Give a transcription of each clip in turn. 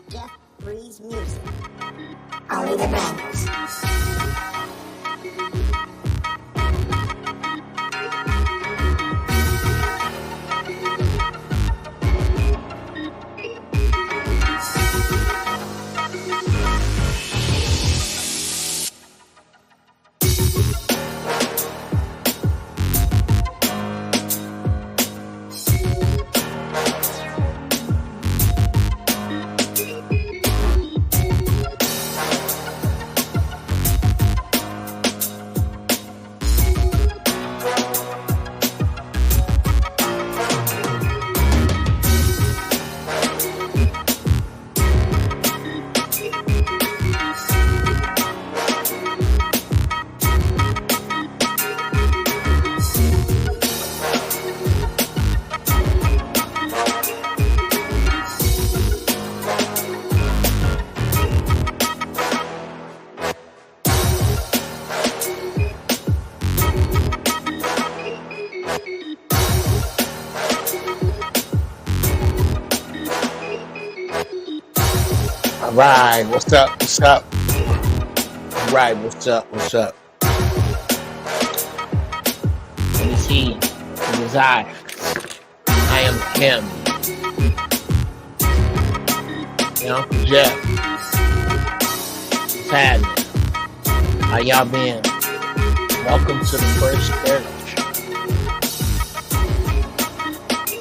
Jeff Breeze Music. Only the bangers. Right, what's up? What's up? Right, what's up? What's up? Let me see. It is I. I am him. Uncle Jeff. What's happening? How y'all been? Welcome to the first church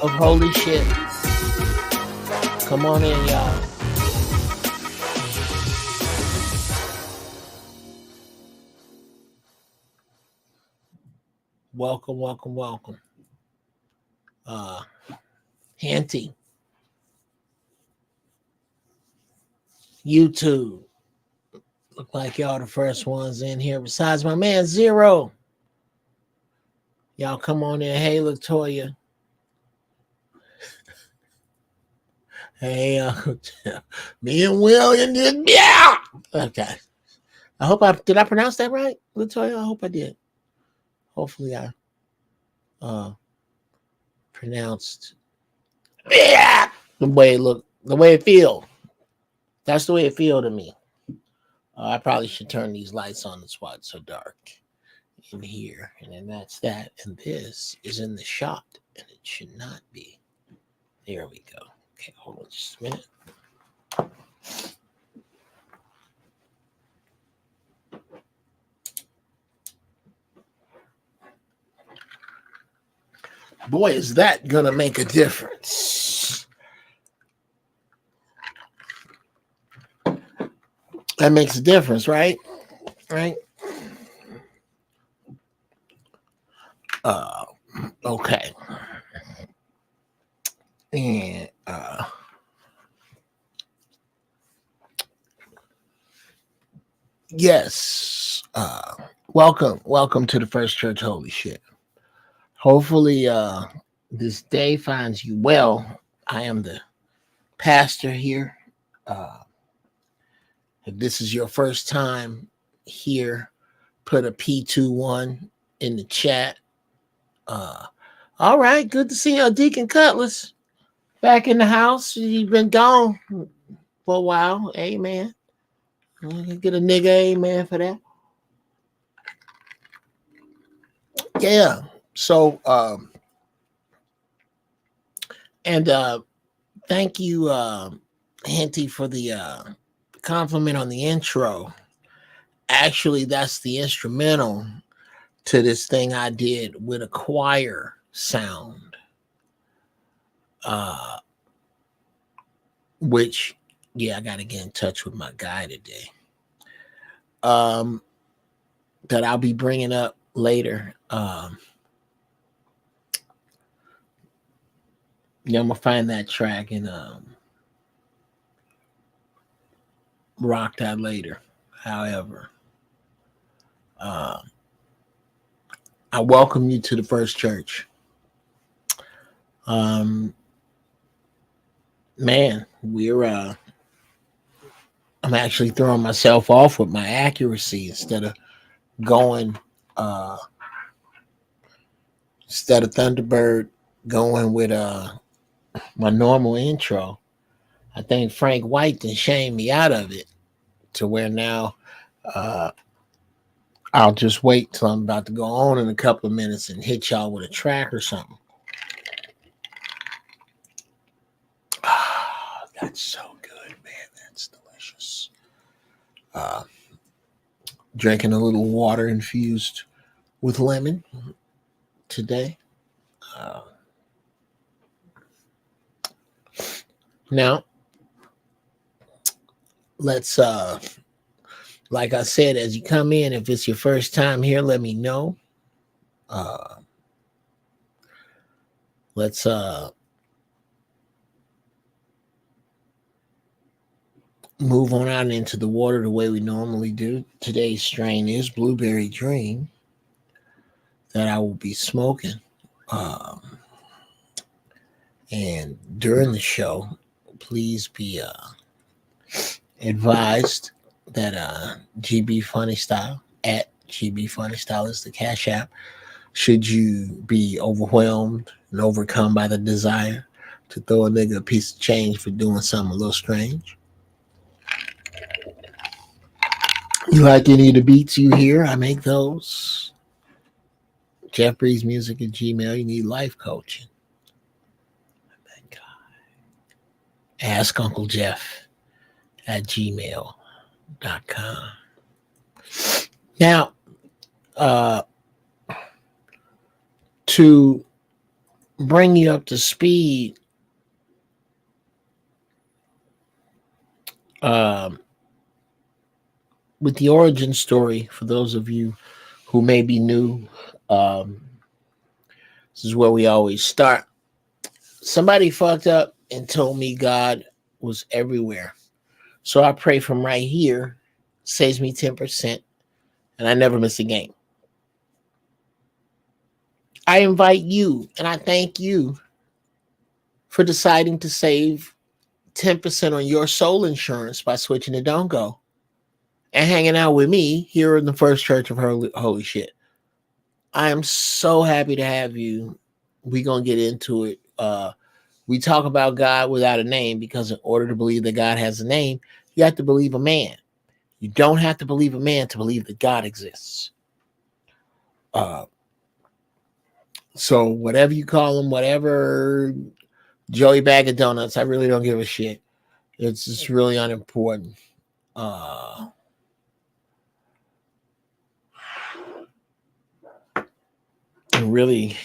of holy shit. Come on in, y'all. Welcome, welcome, welcome. Henty. YouTube. Look like y'all the first ones in here besides my man Zero. Y'all come on in. Hey, Latoya. Hey, me and William did. Yeah. Okay. I hope did I pronounce that right, Latoya? I hope I did. Hopefully I pronounced the way it looked, the way it feel. That's the way it feel to me. I probably should turn these lights on. That's why it's so dark in here. And then that's that. And this is in the shot. And it should not be. There we go. Okay, hold on just a minute. Boy, is that gonna make a difference. That makes a difference, right? Right? Okay. And yes. Welcome to the first church. Holy shit. Hopefully this day finds you well. I am the pastor here. If this is your first time here, put a P21 in the chat. All right, good to see you, Deacon Cutlass. Back in the house. You've been gone for a while. Amen. Get a nigga amen for that. Yeah. So thank you, Henty, for the compliment on the intro. Actually, that's the instrumental to this thing I did with a choir sound. Which, yeah, I got to get in touch with my guy today. That I'll be bringing up later. Yeah, I'm gonna find that track and rock that later. However, I welcome you to the first church. Man, we're I'm actually throwing myself off with my accuracy instead of going instead of Thunderbird going with my normal intro. I think Frank White then shamed me out of it to where now uh, I'll just wait till I'm about to go on in a couple of minutes and hit y'all with a track or something. Ah, that's so good, man. That's delicious. Uh, Drinking a little water infused with lemon today. Uh, Now, let's like I said, as you come in, if it's your first time here, let me know. Uh let's move on out into the water the way we normally do. Today's strain is Blueberry Dream that I will be smoking. Um and during the show, please be advised that GB Funny Style at GB Funny Style is the Cash App. Should you be overwhelmed and overcome by the desire to throw a nigga a piece of change for doing something a little strange? You like any of the beats you hear? I make those. Jeff Breeze Music at Gmail. You need life coaching. Ask Uncle Jeff at gmail.com. Now, to bring you up to speed, with the origin story, for those of you who may be new, this is where we always start. Somebody fucked up and told me God was everywhere. So I pray from right here, saves me 10%, and I never miss a game. I invite you and I thank you for deciding to save 10% on your soul insurance by switching to Don't Go and hanging out with me here in the First Church of Holy Shit. I am so happy to have you. We're going to get into it. We talk about God without a name because in order to believe that God has a name, you have to believe a man. You don't have to believe a man to believe that God exists. So whatever you call him, whatever Joey Bag of Donuts, I really don't give a shit. It's just really unimportant. And really,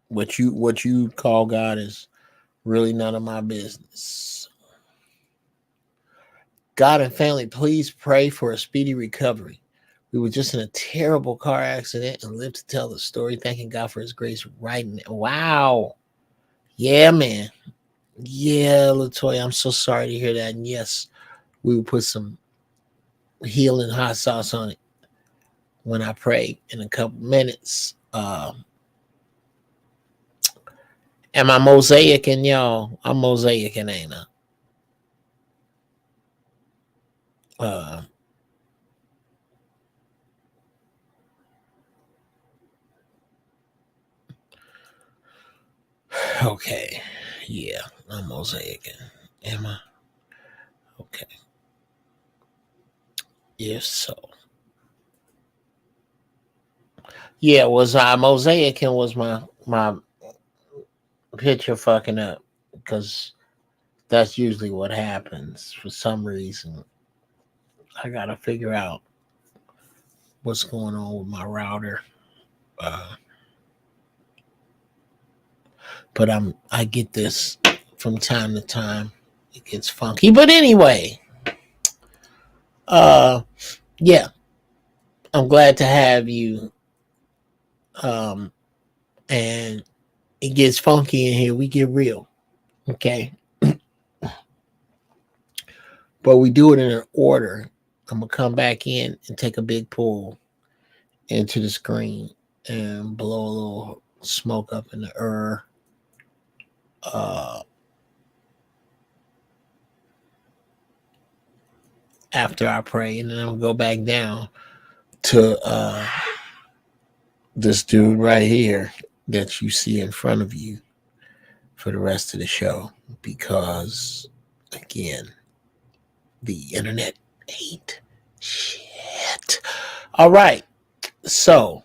what you call God is really none of my business. God and family, please pray for a speedy recovery. We were just in a terrible car accident and lived to tell the story, thanking God for his grace right now. Wow. Yeah, man. Yeah, Latoya, I'm so sorry to hear that. And yes, we will put some healing hot sauce on it when I pray in a couple minutes. Am I mosaicing, y'all? I'm mosaicing, ain't I? Okay. Yeah, I'm mosaicing. Am I? Okay. If so. Yeah, was I mosaicing was my picture fucking up because that's usually what happens for some reason. I gotta figure out what's going on with my router. Uh, but I get this from time to time. It gets funky. But anyway, uh yeah, I'm glad to have you. Um and it gets funky in here. We get real. Okay. But we do it in an order. I'm gonna come back in and take a big pull into the screen and blow a little smoke up in the air. Uh, After I pray, and then I'm gonna go back down to this dude right here that you see in front of you for the rest of the show because Again, the internet ain't shit. All right. So,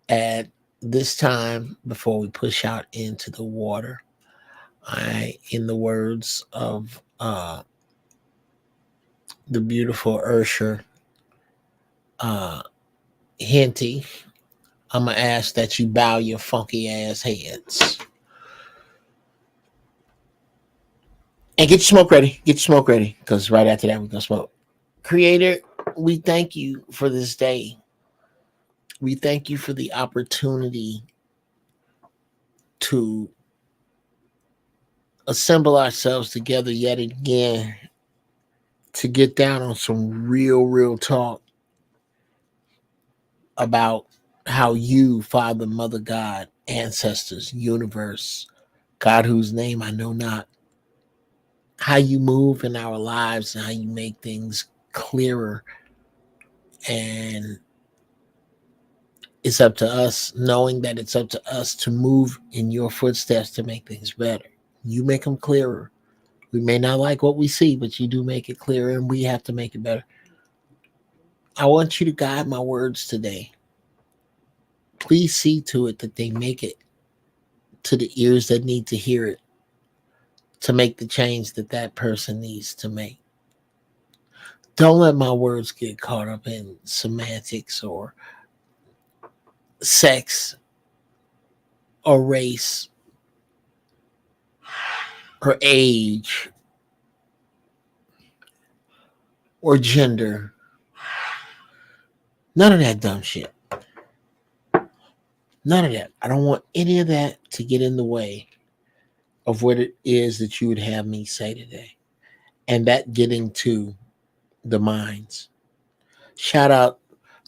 at this time, before we push out into the water, in the words of the beautiful Ursher Henty, I'm going to ask that you bow your funky ass heads. And get your smoke ready. Get your smoke ready. Because right after that, we're going to smoke. Creator, we thank you for this day. We thank you for the opportunity to assemble ourselves together yet again to get down on some real talk about how you, Father, Mother, God, ancestors, universe, God whose name I know not, how you move in our lives and how you make things clearer. And it's up to us, knowing that it's up to us to move in your footsteps to make things better. You make them clearer. We may not like what we see, but you do make it clearer, and we have to make it better. I want you to guide my words today. Please see to it that they make it to the ears that need to hear it to make the change that that person needs to make. Don't let my words get caught up in semantics or sex or race or age or gender. None of that dumb shit. None of that. I don't want any of that to get in the way of what it is that you would have me say today. And that getting to the minds. Shout out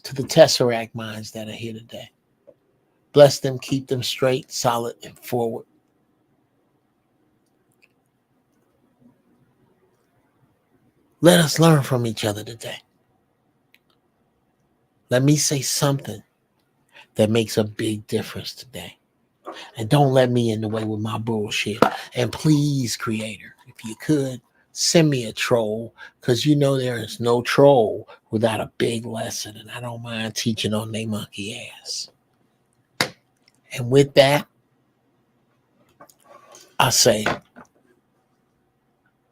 to the Tesseract minds that are here today. Bless them, keep them straight, solid, and forward. Let us learn from each other today. Let me say something that makes a big difference today. And don't let me in the way with my bullshit. And please, Creator, if you could, send me a troll, because you know there is no troll without a big lesson. And I don't mind teaching on they monkey ass. And with that, I say,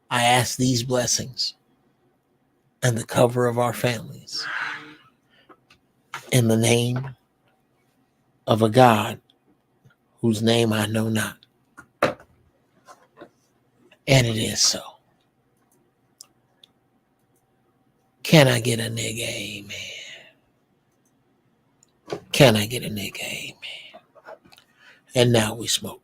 I ask these blessings and the cover of our families in the name of a God whose name I know not. And it is so. Can I get a nigga amen? Can I get a nigga amen? And now we smoke.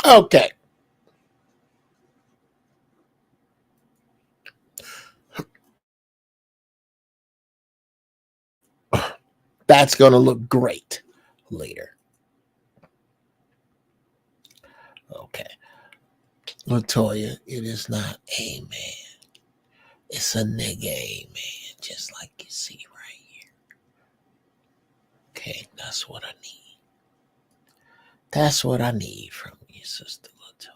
Okay. That's going to look great later. Okay. Latoya, it is not amen. It's a nigga amen, just like you see right here. Okay, that's what I need. That's what I need from you, Sister Latoya.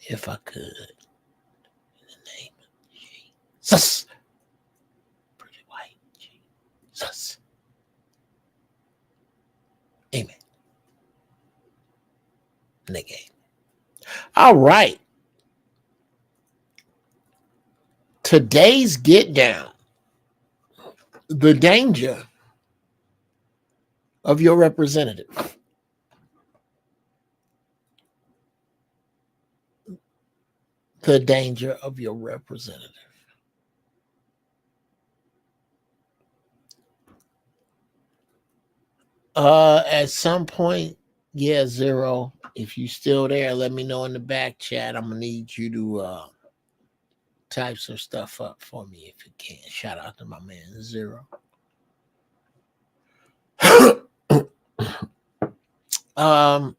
If I could, in the name of Jesus. Pretty white Jesus. Amen. Nigga amen. All right. Today's get down. The danger of your representative. The danger of your representative. At some point, yeah, Zero. If you still there, let me know in the back chat. I'm gonna need you to type some stuff up for me if you can. Shout out to my man Zero. um,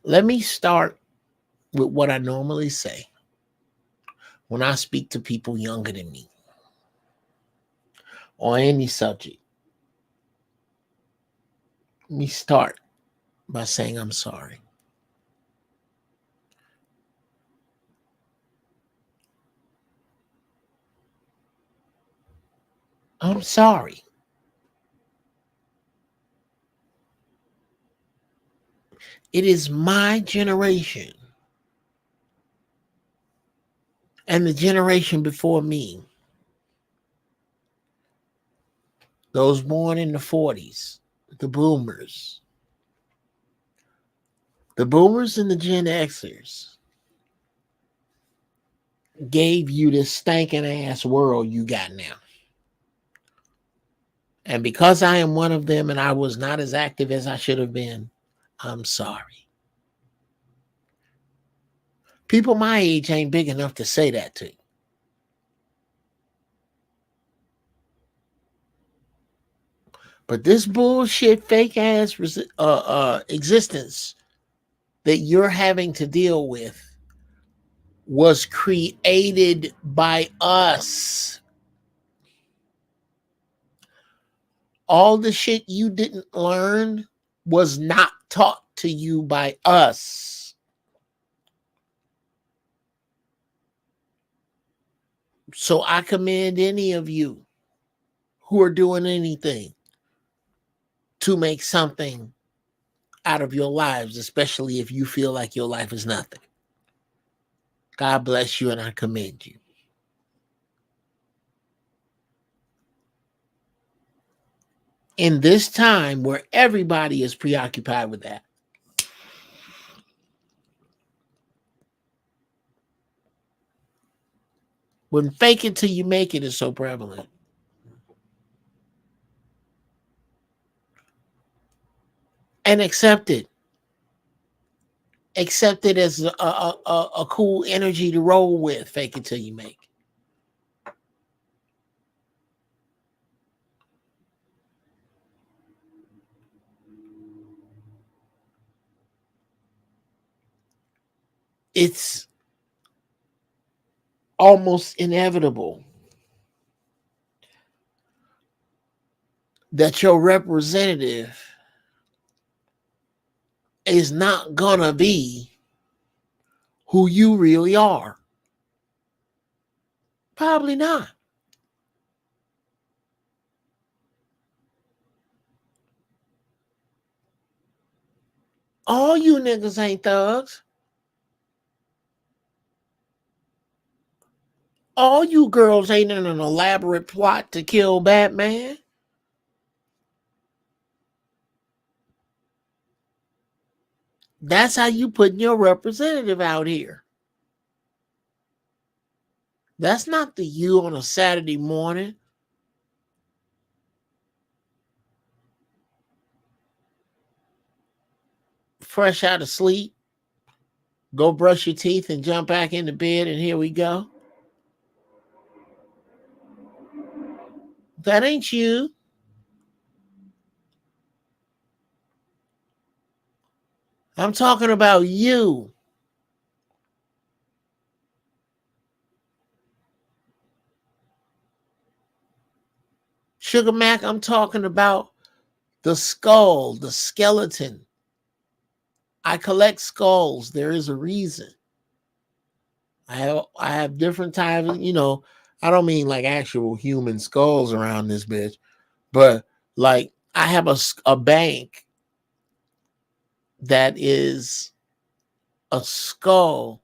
Let me start with what I normally say when I speak to people younger than me on any subject. Let me start by saying I'm sorry. I'm sorry. It is my generation and the generation before me, those born in the 40s, the boomers, and the Gen Xers gave you this stinking ass world you got now. And because I am one of them and I was not as active as I should have been, I'm sorry. People my age ain't big enough to say that to you. But this bullshit, fake ass existence that you're having to deal with was created by us. All the shit you didn't learn was not taught to you by us. So I commend any of you who are doing anything to make something out of your lives, especially if you feel like your life is nothing. God bless you and I commend you. In this time where everybody is preoccupied with that, when fake it till you make it is so prevalent. And accept it. Accept it as a cool energy to roll with. Fake it till you make it. It's almost inevitable that your representative is not gonna be who you really are. Probably not. All you niggas ain't thugs. All you girls ain't in an elaborate plot to kill Batman. That's how you putting your representative out here. That's not the you on a Saturday morning. Fresh out of sleep. Go brush your teeth and jump back into bed and here we go. That ain't you. I'm talking about you. Sugar Mac, I'm talking about the skull, the skeleton. I collect skulls. There is a reason. I have different types. I don't mean like actual human skulls around this bitch, but like I have a bank that is a skull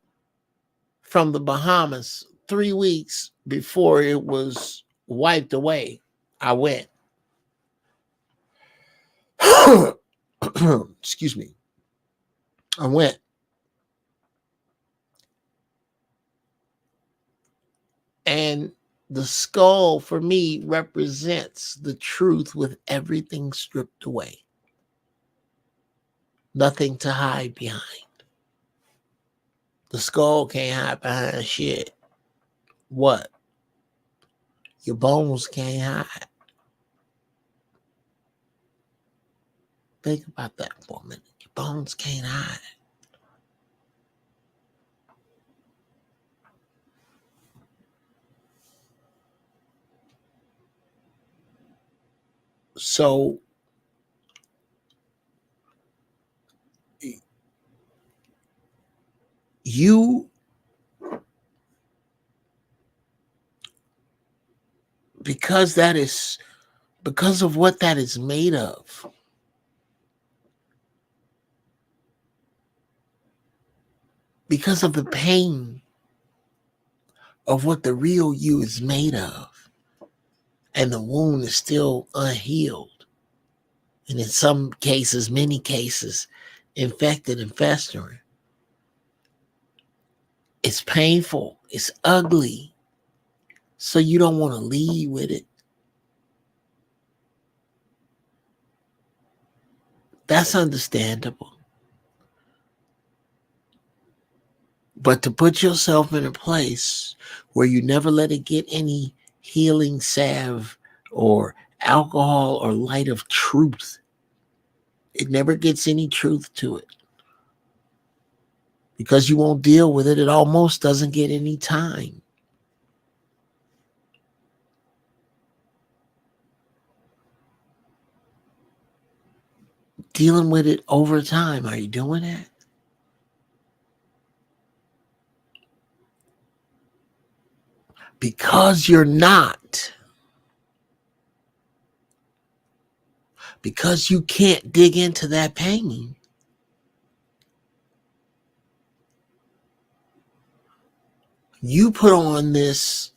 from the Bahamas 3 weeks before it was wiped away. I went. Excuse me. I went. And the skull for me represents the truth with everything stripped away. Nothing to hide behind. The skull can't hide behind shit. What? Your bones can't hide. Think about that for a minute. Your bones can't hide. So you, because that is, because of what that is made of, because of the pain of what the real you is made of, and the wound is still unhealed, and in some cases, many cases, infected and festering. It's painful, it's ugly, so you don't want to lead with it. That's understandable. But to put yourself in a place where you never let it get any healing salve or alcohol or light of truth, it never gets any truth to it. Because you won't deal with it, it almost doesn't get any time. Dealing with it over time, are you doing that? Because you're not. Because you can't dig into that pain. You put on this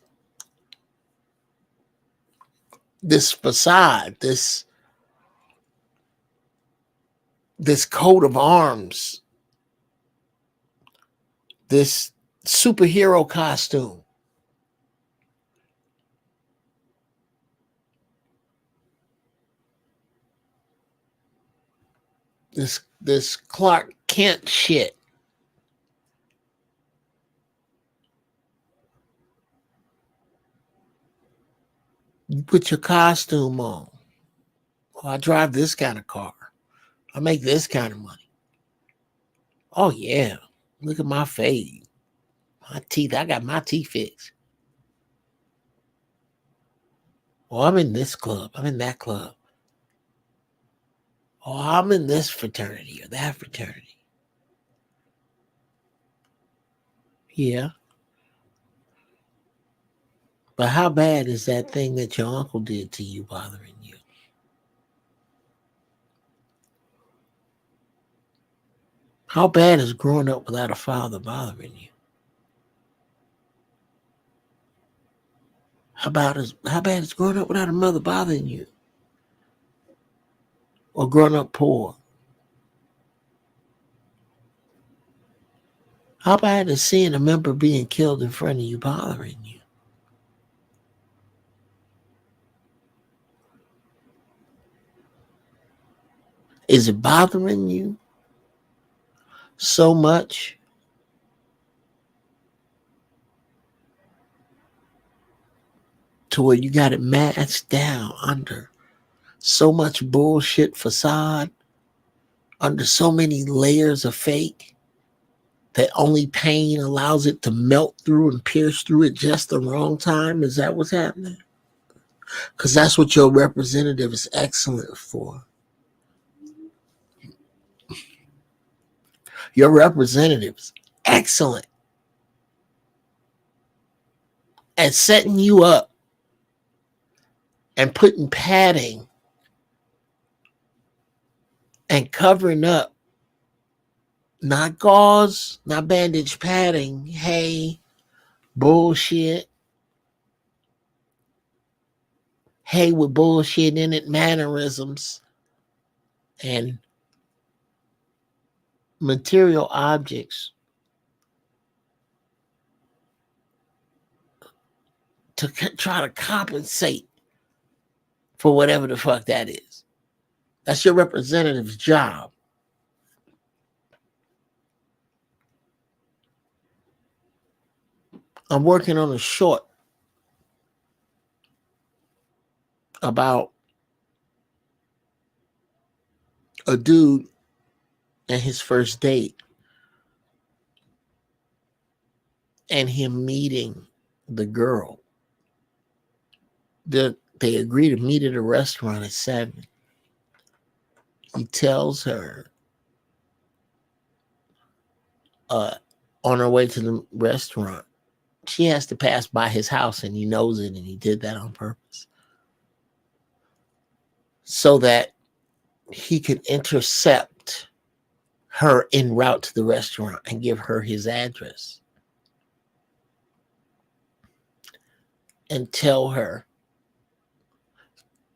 facade, this coat of arms, this superhero costume. This Clark Kent shit. You put your costume on. Oh, I drive this kind of car. I make this kind of money. Oh yeah. Look at my fade. My teeth. I got my teeth fixed. Oh, I'm in this club. I'm in that club. Oh, I'm in this fraternity or that fraternity. Yeah. But how bad is that thing that your uncle did to you bothering you? How bad is growing up without a father bothering you? How bad is growing up without a mother bothering you? Or growing up poor? How bad is seeing a member being killed in front of you bothering you? Is it bothering you so much to where you got it masked down under so much bullshit facade, under so many layers of fake, that only pain allows it to melt through and pierce through at just the wrong time? Is that what's happening? Because that's what your representative is excellent for. Your representative's excellent at setting you up and putting padding and covering up, not gauze, not bandage padding, hey, bullshit, hey with bullshit in it, mannerisms, and material objects to try to compensate for whatever the fuck that is. That's your representative's job. I'm working on a short about a dude and his first date and him meeting the girl. They agree to meet at a restaurant at 7. He tells her on her way to the restaurant, she has to pass by his house, and he knows it, and he did that on purpose so that he could intercept her en route to the restaurant and give her his address and tell her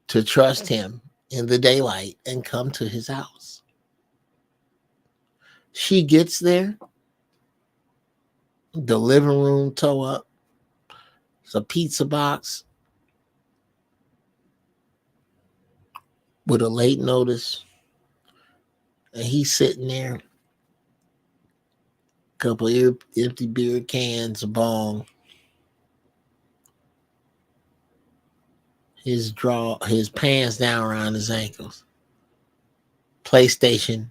to trust him in the daylight and come to his house. She gets there, the living room toe up, it's a pizza box with a late notice, and he's sitting there, couple of empty beer cans, a bong, his pants down around his ankles, PlayStation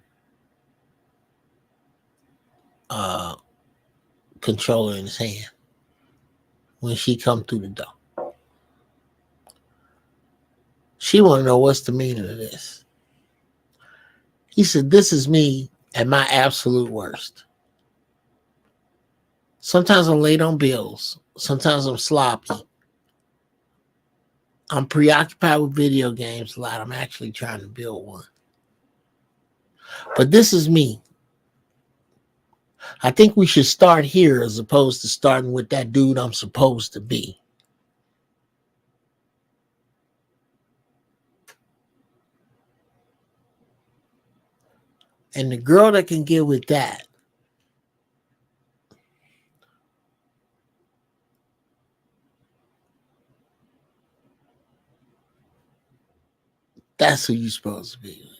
controller in his hand when she come through the door. She want to know what's the meaning of this. He said, this is me at my absolute worst. Sometimes I'm late on bills. Sometimes I'm sloppy. I'm preoccupied with video games a lot. I'm actually trying to build one. But this is me. I think we should start here as opposed to starting with that dude I'm supposed to be. And the girl that can get with that that's who you're supposed to be with.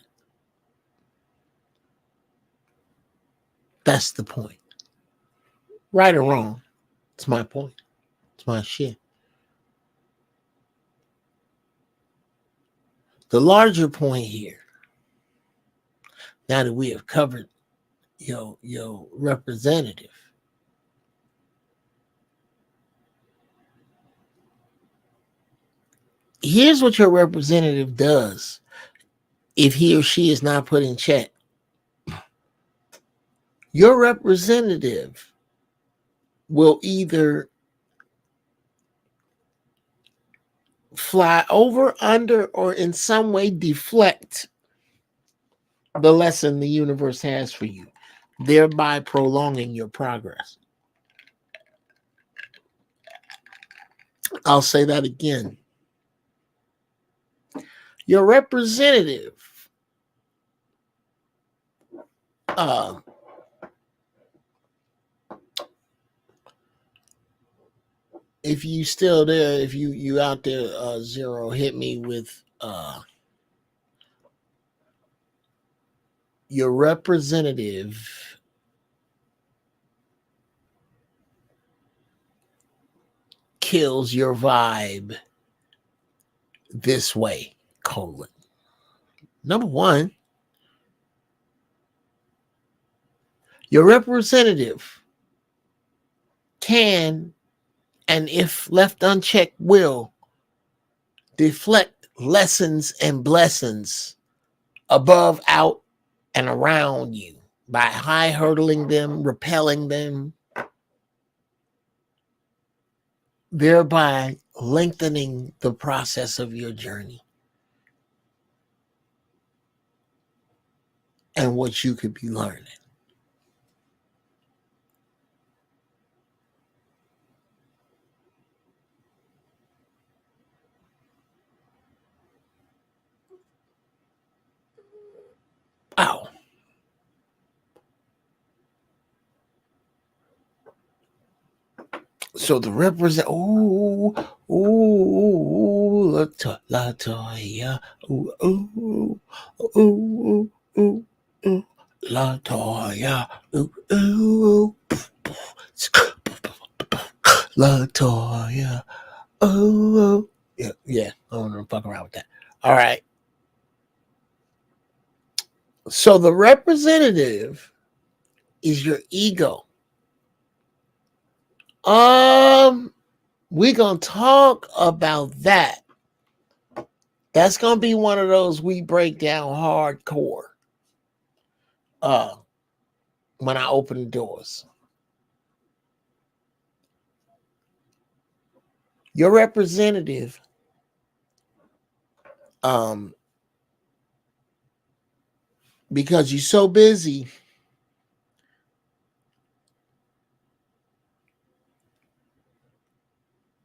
That's the point. Right or wrong, it's my point. It's my shit. The larger point here, now that we have covered your representative, here's what your representative does if he or she is not put in check. Your representative will either fly over, under, or in some way deflect the lesson the universe has for you, thereby prolonging your progress. I'll say that again. Your representative if you still there, if you out there, Zero, hit me with your representative kills your vibe this way, colon. Number one, your representative can, and if left unchecked, will deflect lessons and blessings above, out, and around you by high hurdling them, repelling them, thereby lengthening the process of your journey and what you could be learning. Wow. So the Latoya, Latoya, Latoya, yeah, I don't know, fuck around with that. All right. So the representative is your ego. We're gonna talk about that That's gonna be one of those we break down hardcore. Uh, when I open the doors, your representative, um, because you're so busy,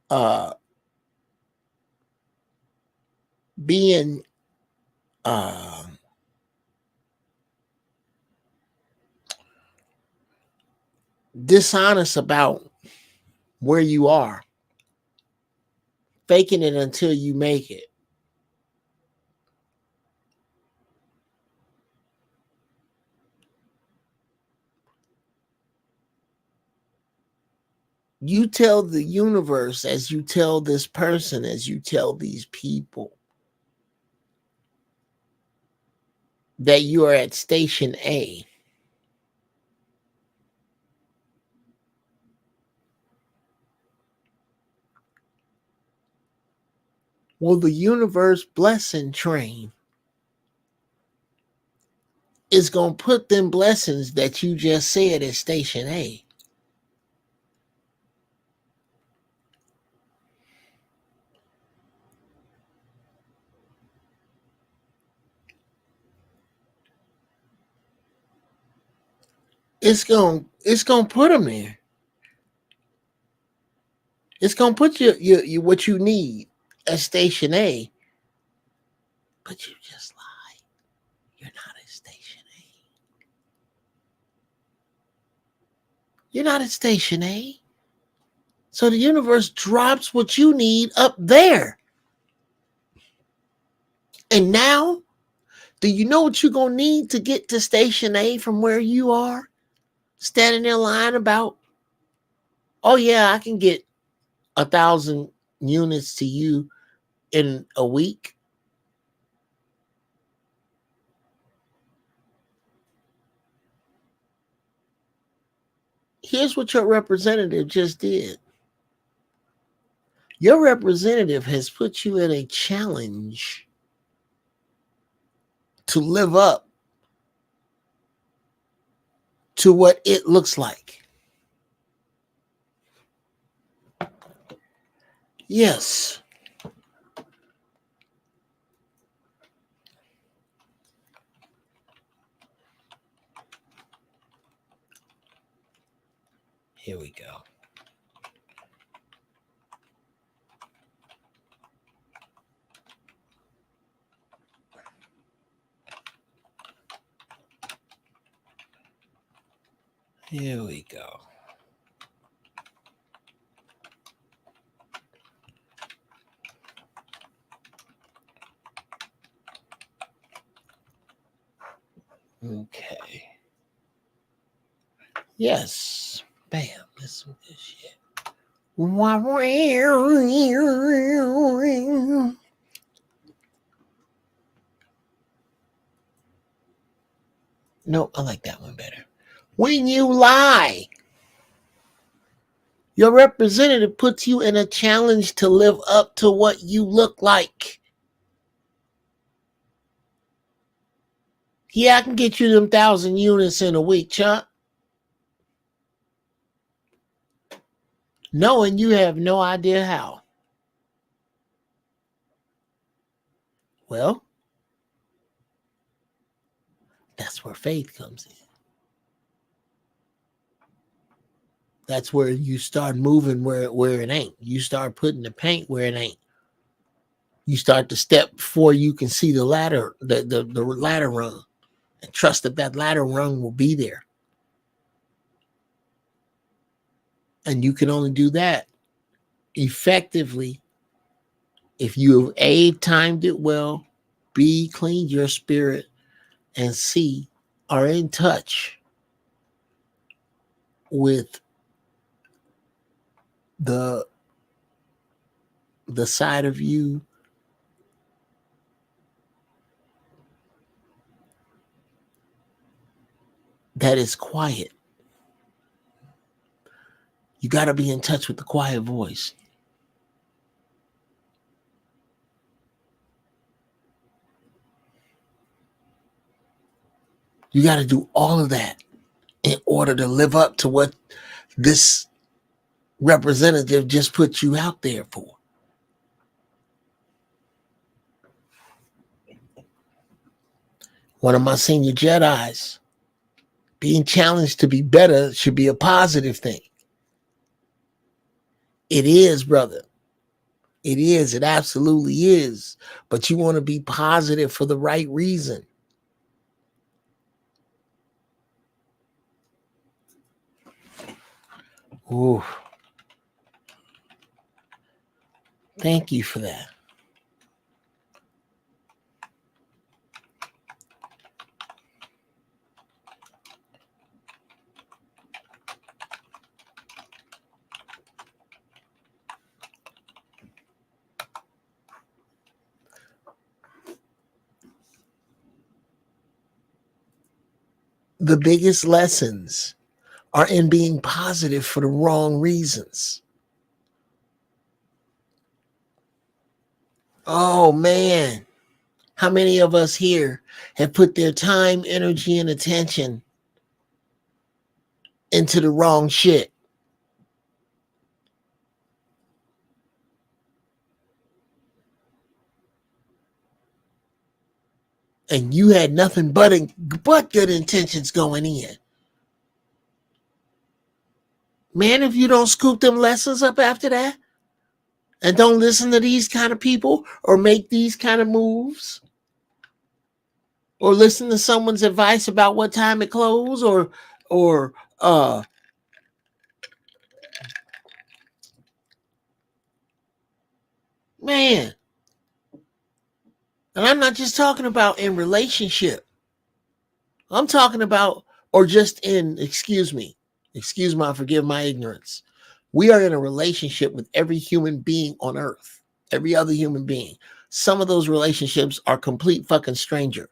uh, being uh, dishonest about where you are, faking it until you make it. You tell the universe, as you tell this person, as you tell these people, that you are at station A. Well, the universe blessing train is going to put them blessings that you just said at station A. It's going to put them there. It's going to put you what you need at station A. But you just lied. You're not at station A. You're not at station A. So the universe drops what you need up there. And now, do you know what you're going to need to get to station A from where you are? Standing there lying about, oh yeah, I can get 1,000 units to you in a week. Here's what your representative just did. Your representative has put you in a challenge to live up to what it looks like. Yes. Here we go. Here we go. Okay. Yes. Bam. Listen to this shit. No, I like that one better. When you lie, your representative puts you in a challenge to live up to what you look like. Yeah, I can get you them 1,000 units in a week, Chuck. Knowing you have no idea how. Well, that's where faith comes in. That's where you start moving where it ain't. You start putting the paint where it ain't. You start to step before you can see the ladder, the ladder rung, and trust that ladder rung will be there. And you can only do that effectively if you have A, timed it well, B, cleaned your spirit, and C, are in touch with the side of you that is quiet. You got to be in touch with the quiet voice. You got to do all of that in order to live up to what this representative just put you out there for. One of my senior Jedis, being challenged to be better should be a positive thing. It is, brother. It is. It absolutely is. But you want to be positive for the right reason. Ooh. Thank you for that. The biggest lessons are in being positive for the wrong reasons. Oh, man. How many of us here have put their time, energy, and attention into the wrong shit? And you had nothing but good intentions going in. Man, if you don't scoop them lessons up after that and don't listen to these kind of people or make these kind of moves or listen to someone's advice about what time it close or man. And I'm not just talking about in relationship. I'm talking about, or just in, excuse forgive my ignorance. We are in a relationship with every human being on earth, every other human being. Some of those relationships are complete fucking stranger,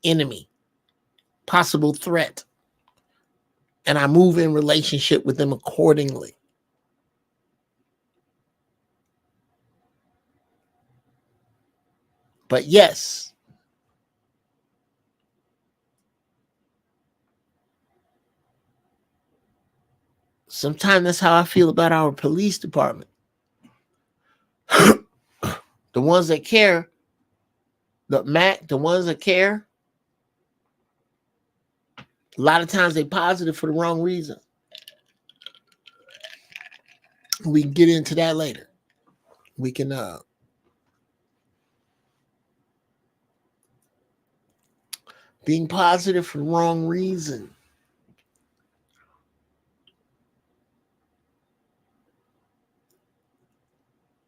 enemy, possible threat. And I move in relationship with them accordingly. But yes, sometimes that's how I feel about our police department. The ones that care, the ones that care, a lot of times they positive for the wrong reason. We can get into that later. We can being positive for the wrong reason.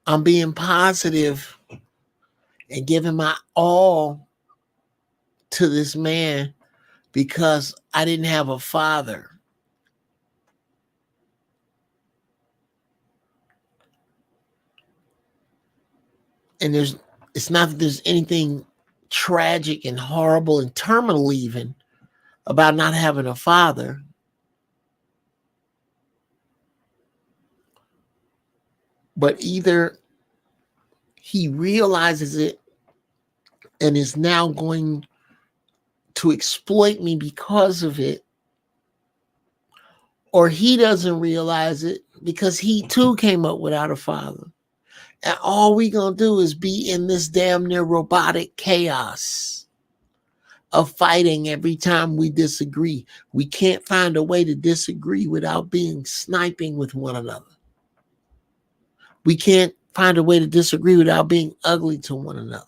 I'm being positive and giving my all to this man because I didn't have a father. And it's not that there's anything tragic and horrible and terminal even about not having a father. But either he realizes it and is now going to exploit me because of it, or he doesn't realize it because he too came up without a father. And all we gonna do is be in this damn near robotic chaos of fighting every time we disagree. We can't find a way to disagree without being sniping with one another. We can't find a way to disagree without being ugly to one another.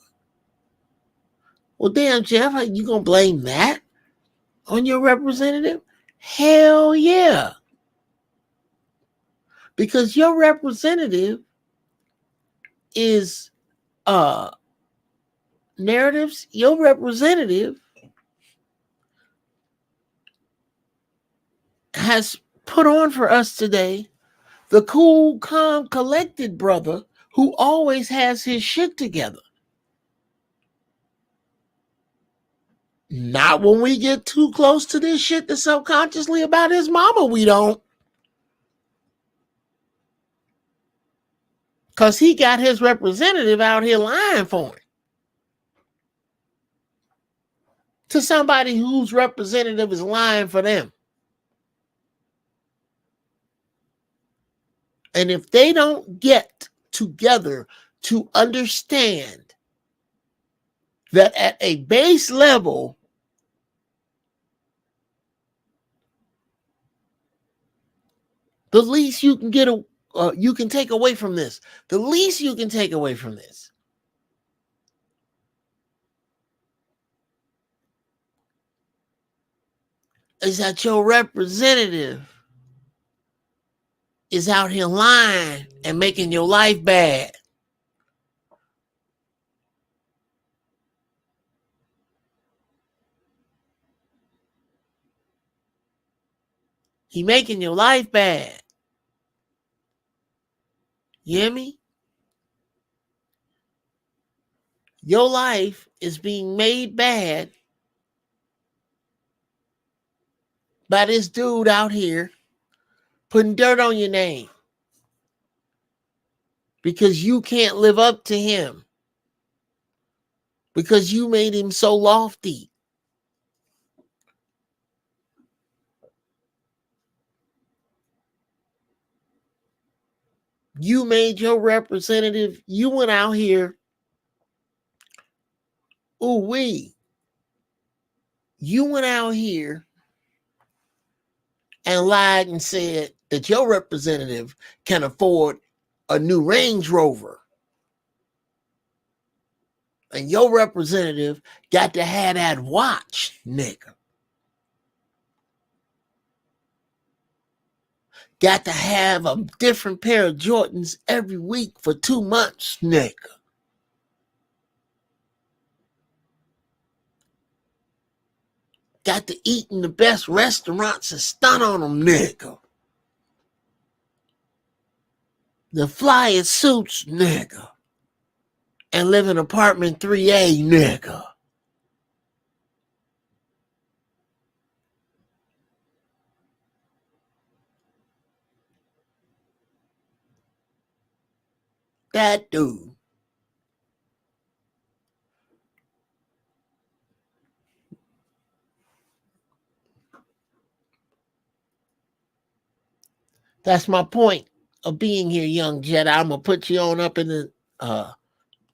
Well, damn, Jeff, you gonna blame that on your representative? Hell yeah. Because your representative is narratives. Your representative has put on for us today the cool, calm, collected brother who always has his shit together. Not when we get too close to this shit that's subconsciously about his mama, we don't. Because he got his representative out here lying for him. to somebody whose representative is lying for them. And if they don't get together to understand that at a base level, the least you can you can take away from this, the least you can take away from this is that your representative is out here lying and making your life bad. He making your life bad. You hear me? Your life is being made bad by this dude out here putting dirt on your name because you can't live up to him, because you made him so lofty. You made your representative, you went out here, you went out here and lied and said that your representative can afford a new Range Rover. And your representative got to have that watch, nigga. Got to have a different pair of Jordans every week for 2 months, nigga. Got to eat in the best restaurants and stunt on them, nigga. The flyest suits, nigga. And live in apartment 3A, nigga. That dude. That's my point of being here, young Jedi. I'm going to put you on up in the...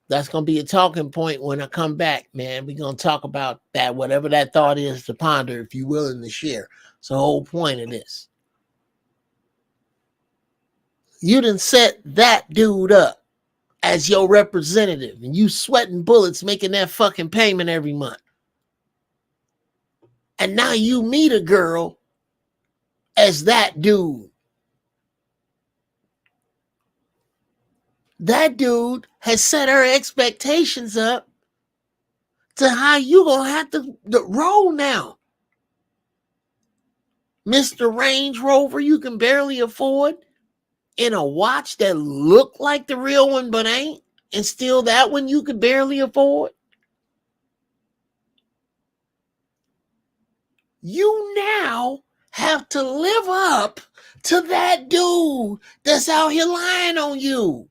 that's going to be a talking point when I come back, man. We're going to talk about that, whatever that thought is to ponder, if you're willing to share. It's the whole point of this. You done set that dude up as your representative, and you sweating bullets making that fucking payment every month. And now you meet a girl as that dude. That dude has set her expectations up to how you gonna have to roll now. Mr. Range Rover you can barely afford, in a watch that look like the real one but ain't, and still that one you could barely afford. You now have to live up to that dude that's out here lying on you.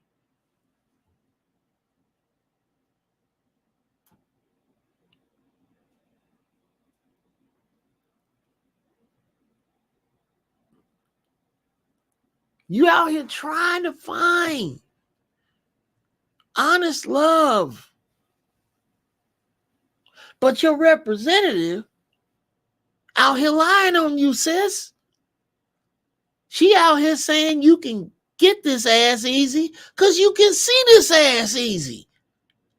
You out here trying to find honest love. But your representative out here lying on you, sis. She out here saying you can get this ass easy because you can see this ass easy.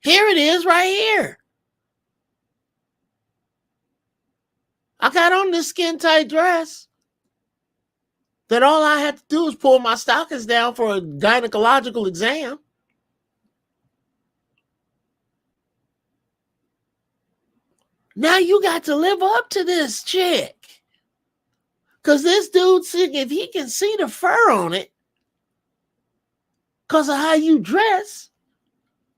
Here it is right here. I got on this skin tight dress that all I had to do is pull my stockings down for a gynecological exam. Now you got to live up to this chick. Because this dude, if he can see the fur on it, because of how you dress,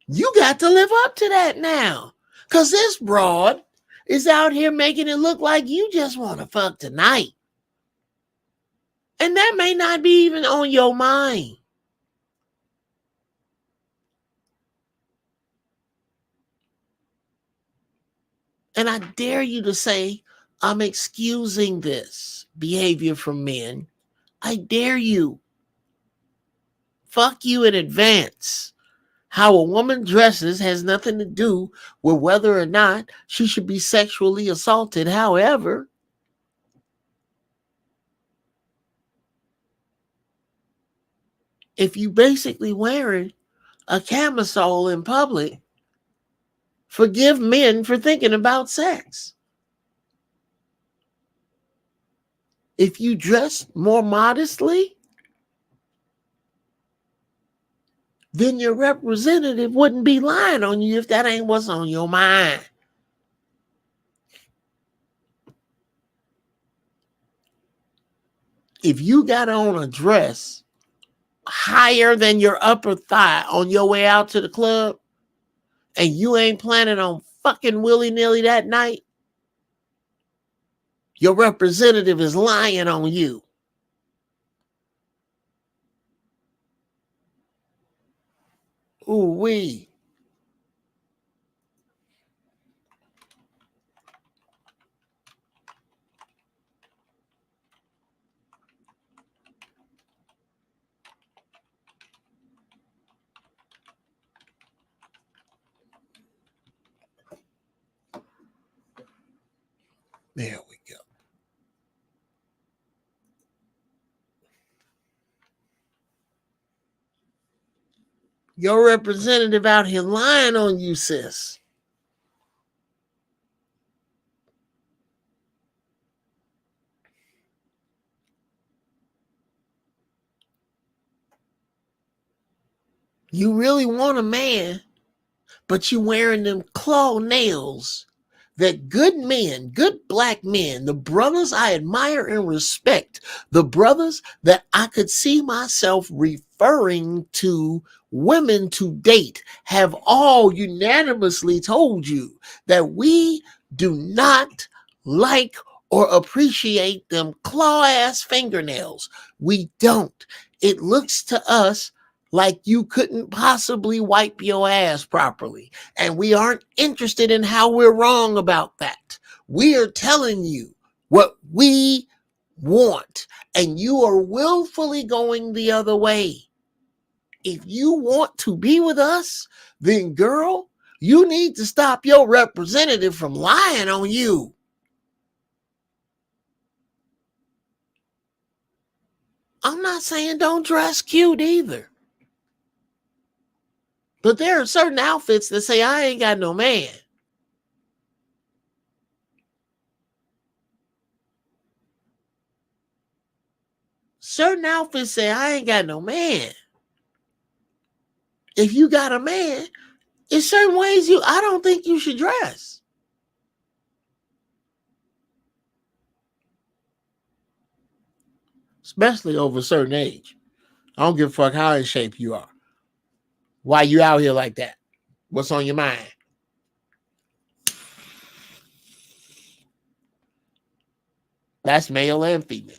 you got to live up to that now. Because this broad is out here making it look like you just want to fuck tonight. And that may not be even on your mind. And I dare you to say, I'm excusing this behavior from men. I dare you. Fuck you in advance. How a woman dresses has nothing to do with whether or not she should be sexually assaulted. However, if you basically wearing a camisole in public, forgive men for thinking about sex. If you dress more modestly, then your representative wouldn't be lying on you if that ain't what's on your mind. If you got on a dress higher than your upper thigh on your way out to the club and you ain't planning on fucking willy-nilly that night, your representative is lying on you. Ooh wee. There we go. Your representative out here lying on you, sis. You really want a man, but you wearing them claw nails that good men, good black men, the brothers I admire and respect, the brothers that I could see myself referring to women to date, have all unanimously told you that we do not like or appreciate them claw-ass fingernails. We don't. It looks to us like you couldn't possibly wipe your ass properly. And we aren't interested in how we're wrong about that. We are telling you what we want, and you are willfully going the other way. If you want to be with us, then girl, you need to stop your representative from lying on you. I'm not saying don't dress cute either. But there are certain outfits that say, I ain't got no man. Certain outfits say, I ain't got no man. If you got a man, in certain ways I don't think you should dress. Especially over a certain age. I don't give a fuck how in shape you are. Why you out here like that? What's on your mind? That's male and female.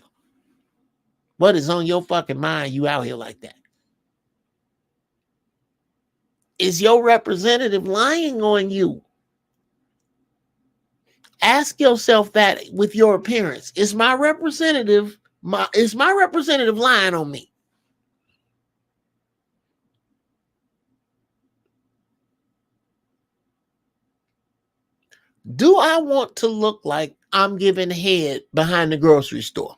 What is on your fucking mind you out here like that? Is your representative lying on you? Ask yourself that with your appearance. Is my representative lying on me? Do I want to look like I'm giving head behind the grocery store?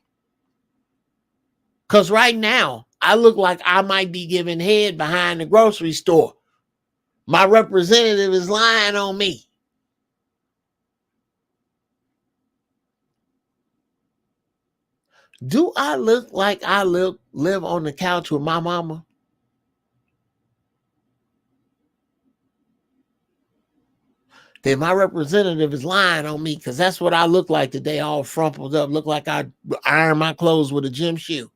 Because right now, I look like I might be giving head behind the grocery store. My representative is lying on me. Do I look like I live on the couch with my mama? Then my representative is lying on me because that's what I look like today, all frumpled up. Look like I iron my clothes with a gym shoe.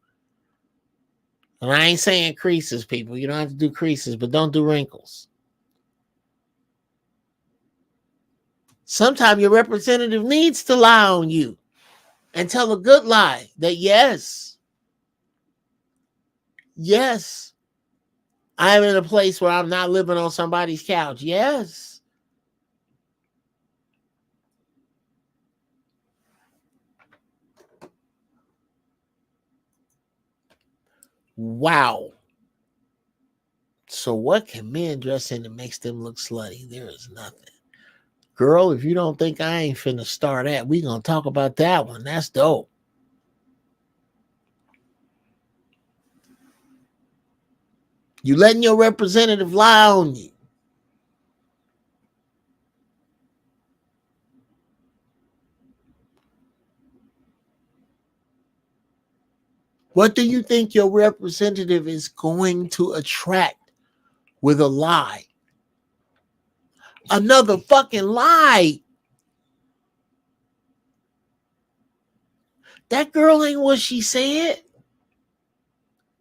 And I ain't saying creases, people. You don't have to do creases, but don't do wrinkles. Sometimes your representative needs to lie on you and tell a good lie that yes, I'm in a place where I'm not living on somebody's couch. Yes. Wow. So what can men dress in that makes them look slutty? There is nothing. Girl, if you don't think I ain't finna start that, we gonna talk about that one. That's dope. You letting your representative lie on you. What do you think your representative is going to attract with a lie? Another fucking lie. That girl ain't what she said.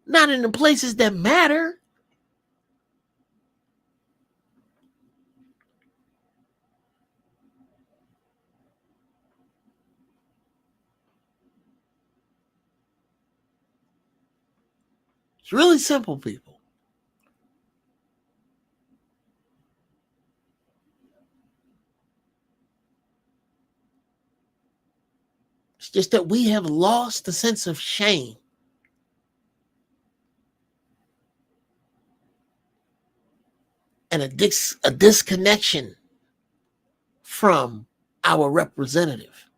Not in the places that matter. It's really simple, people. It's just that we have lost the sense of shame. And a disconnection from our representative.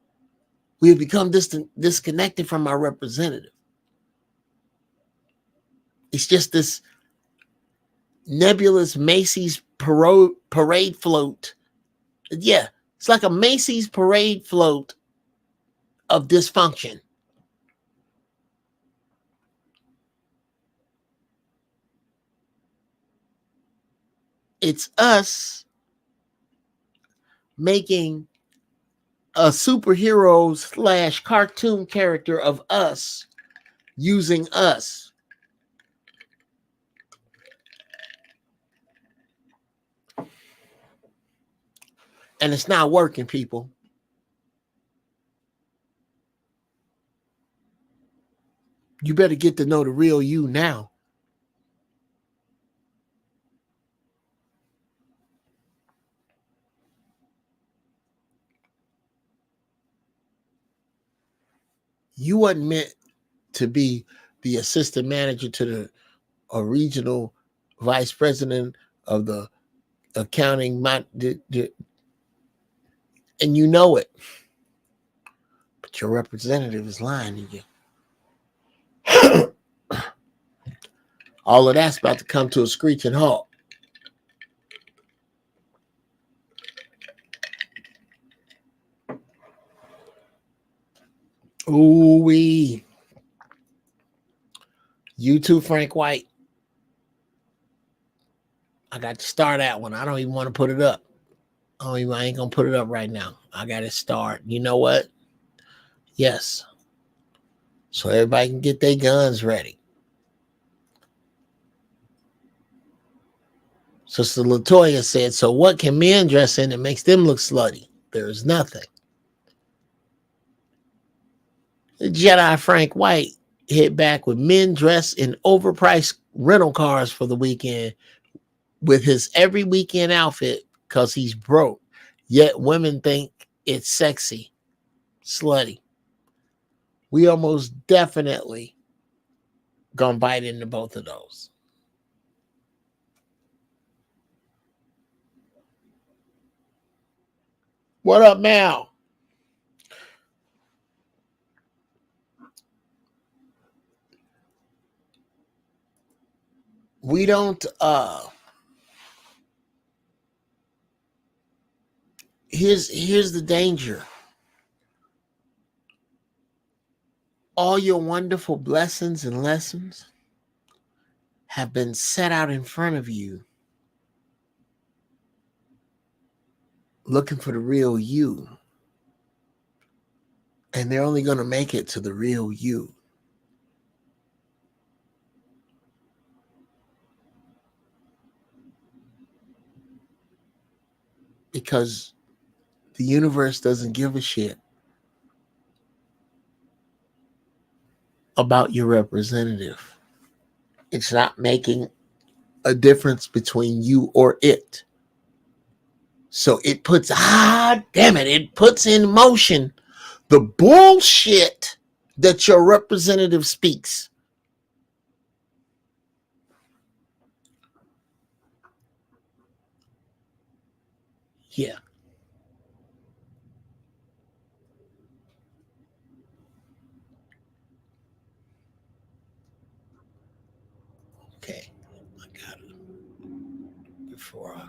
We have become disconnected from our representative. It's just this nebulous Macy's parade float. Yeah, it's like a Macy's parade float of dysfunction. It's us making a superhero / cartoon character of us using us. And it's not working, people. You better get to know the real you now. You wasn't meant to be the assistant manager to the regional vice president of the accounting, and you know it. But your representative is lying to you. All of that's about to come to a screeching halt. Ooh-wee. You too, Frank White. I got to start that one. I don't even want to put it up. I ain't gonna put it up right now. I got to start. You know what? Yes. So everybody can get their guns ready. Sister Latoya said, so what can men dress in that makes them look slutty? There is nothing. Jedi Frank White hit back with men dressed in overpriced rental cars for the weekend with his every weekend outfit because he's broke. Yet women think it's sexy, slutty. We almost definitely gonna bite into both of those. What up, Mal? We don't here's the danger. All your wonderful blessings and lessons have been set out in front of you, looking for the real you. And they're only going to make it to the real you. Because the universe doesn't give a shit about your representative. It's not making a difference between you or it. So it puts, it puts in motion the bullshit that your representative speaks. Yeah. Okay. I got it. Before I.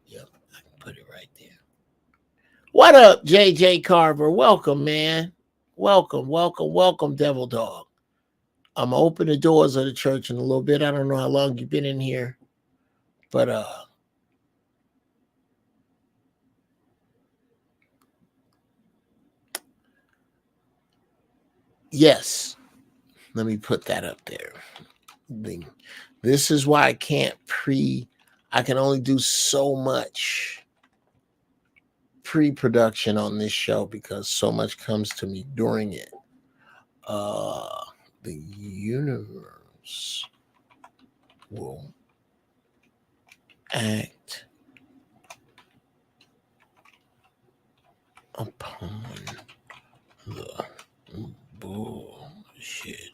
Yep. I can put it right there. What up, JJ Carver? Welcome, man. Welcome, welcome, welcome, Devil Dog. I'm gonna open the doors of the church in a little bit. I don't know how long you've been in here, but yes. Let me put that up there. This is why I can't I can only do so much pre-production on this show because so much comes to me during it. The universe will act upon the bullshit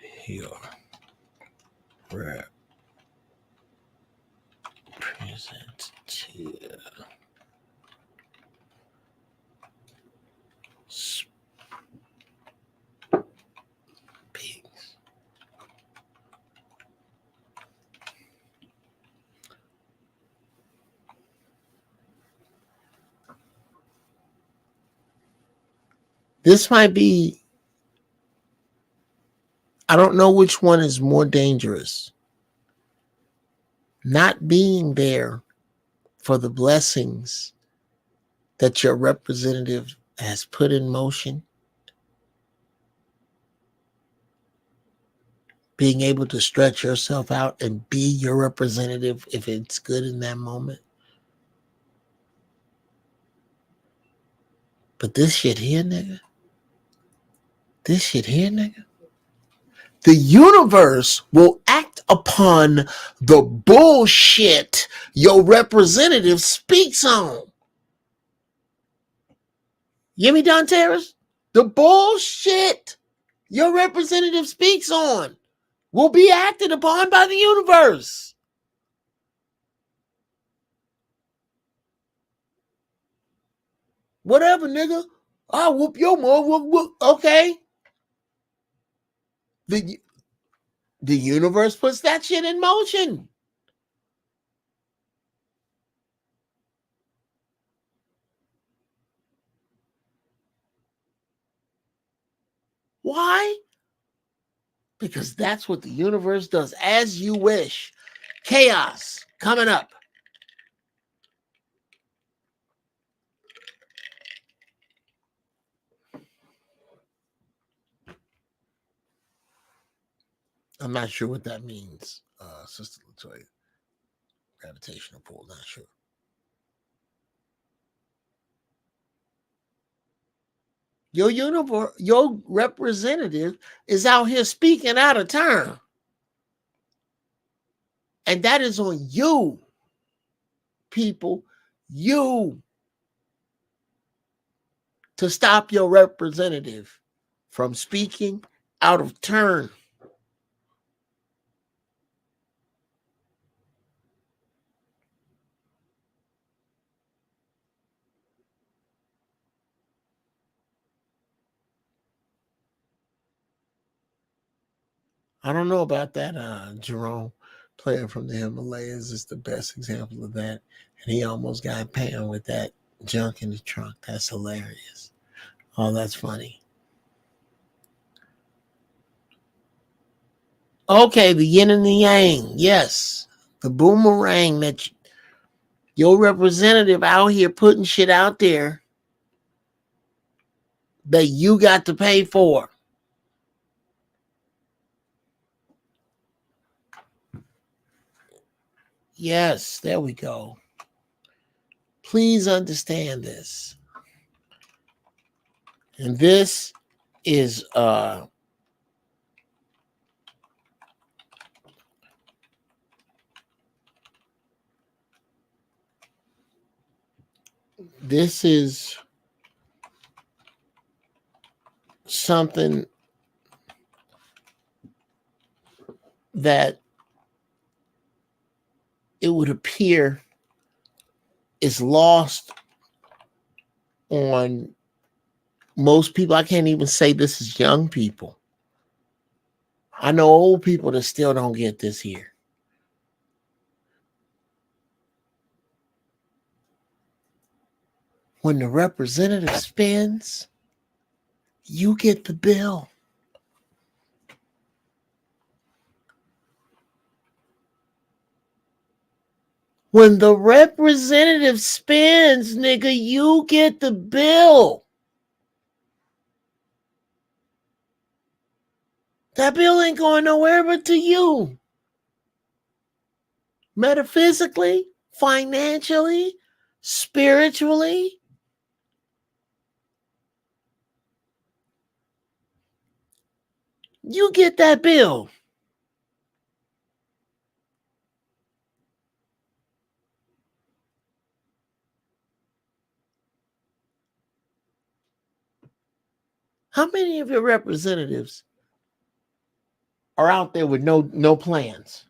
here representative speaks. This might be, I don't know which one is more dangerous. Not being there for the blessings that your representative has put in motion, being able to stretch yourself out and be your representative if it's good in that moment. But this shit here, nigga. This shit here, nigga. The universe will act upon the bullshit your representative speaks on. You hear me, Don Terrace? The bullshit your representative speaks on will be acted upon by the universe. Whatever, nigga. I'll whoop your mom. Okay. The universe puts that shit in motion. Why? Because that's what the universe does. As you wish. Chaos coming up. I'm not sure what that means, Sister Latoya. Gravitational pull, not sure. Your representative is out here speaking out of turn. And that is on you, people. You to stop your representative from speaking out of turn. I don't know about that. Jerome, player from the Himalayas, is the best example of that. And he almost got Pam with that junk in the trunk. That's hilarious. Oh, that's funny. Okay, the yin and the yang. Yes. The boomerang that your representative out here putting shit out there that you got to pay for. Yes, there we go. Please understand this. And this is this is something that it would appear is lost on most people. I can't even say this is young people. I know old people that still don't get this here. When the representative spends, you get the bill. When the representative spends, nigga, you get the bill. That bill ain't going nowhere but to you. Metaphysically, financially, spiritually. You get that bill. How many of your representatives are out there with no plans?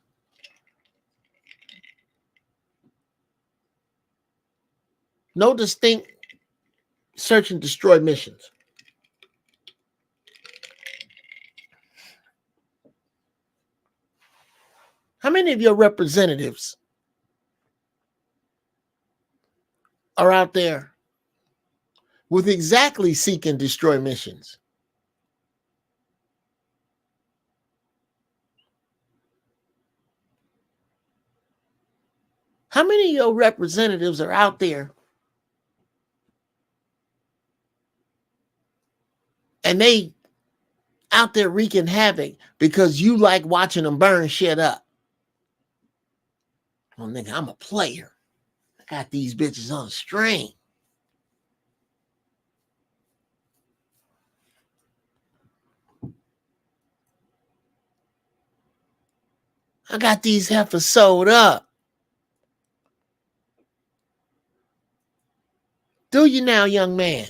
No distinct search and destroy missions. How many of your representatives are out there with exactly seek and destroy missions? How many of your representatives are out there and they out there wreaking havoc because you like watching them burn shit up? Well, nigga, I'm a player. I got these bitches on string. I got these heifers sold up. Do you now, young man?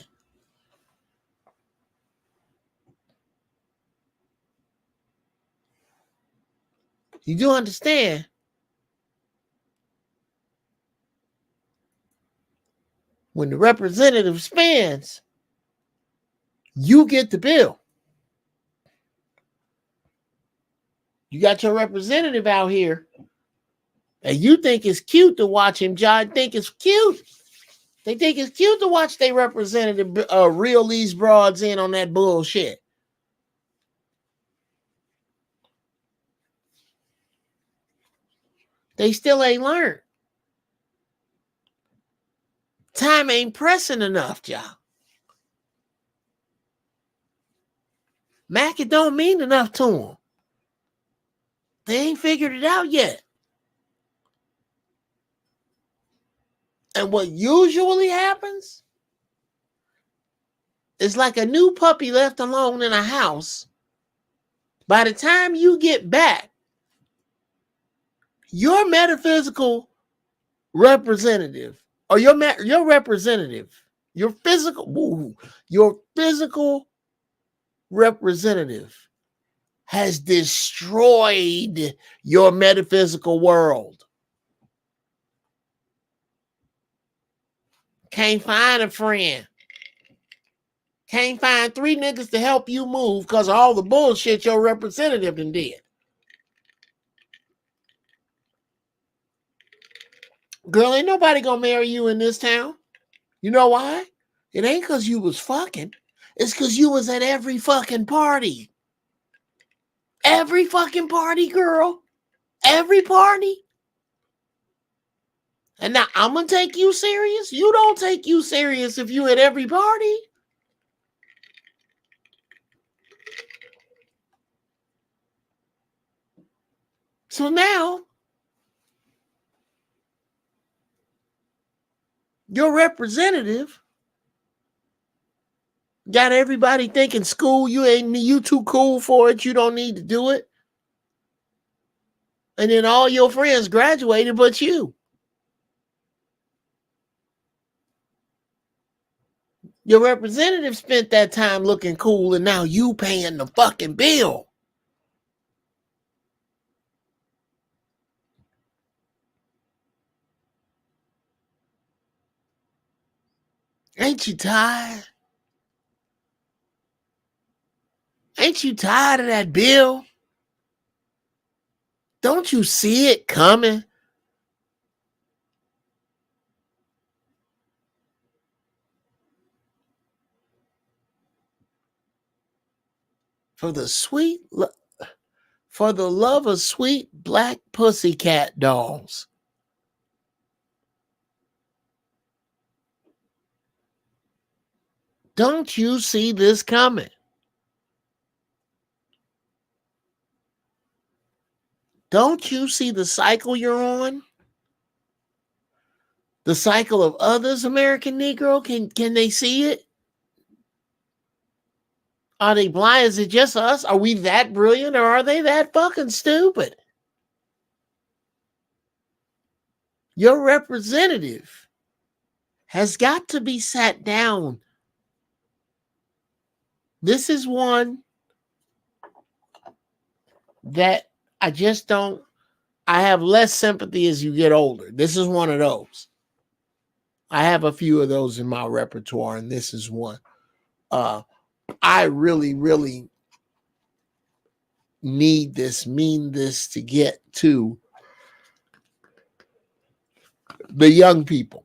You do understand? When the representative spends, you get the bill. You got your representative out here, and you think it's cute to watch him, John. Think it's cute. They think it's cute to watch their representative reel these broads in on that bullshit. They still ain't learned. Time ain't pressing enough, y'all. Mac, it don't mean enough to them. They ain't figured it out yet. And what usually happens is like a new puppy left alone in a house. By the time you get back, your metaphysical representative or your representative, your physical representative has destroyed your metaphysical world. Can't find a friend. Can't find 3 niggas to help you move because of all the bullshit your representative done did. Girl, ain't nobody gonna marry you in this town. You know why? It ain't because you was fucking. It's because you was at every fucking party. Every fucking party, girl. Every party. And now I'm gonna take you serious. You don't take you serious if you at every party. So now, your representative got everybody thinking school, you too cool for it, you don't need to do it. And then all your friends graduated but you. Your representative spent that time looking cool and now you paying the fucking bill. Ain't you tired? Ain't you tired of that bill? Don't you see it coming? For the love of sweet black pussycat dolls. Don't you see this coming? Don't you see the cycle you're on? The cycle of others, American Negro? Can they see it? Are they blind? Is it just us? Are we that brilliant or are they that fucking stupid? Your representative has got to be sat down. This is one that I just don't, I have less sympathy as you get older. This is one of those. I have a few of those in my repertoire, and this is one. I really, really mean this to get to the young people.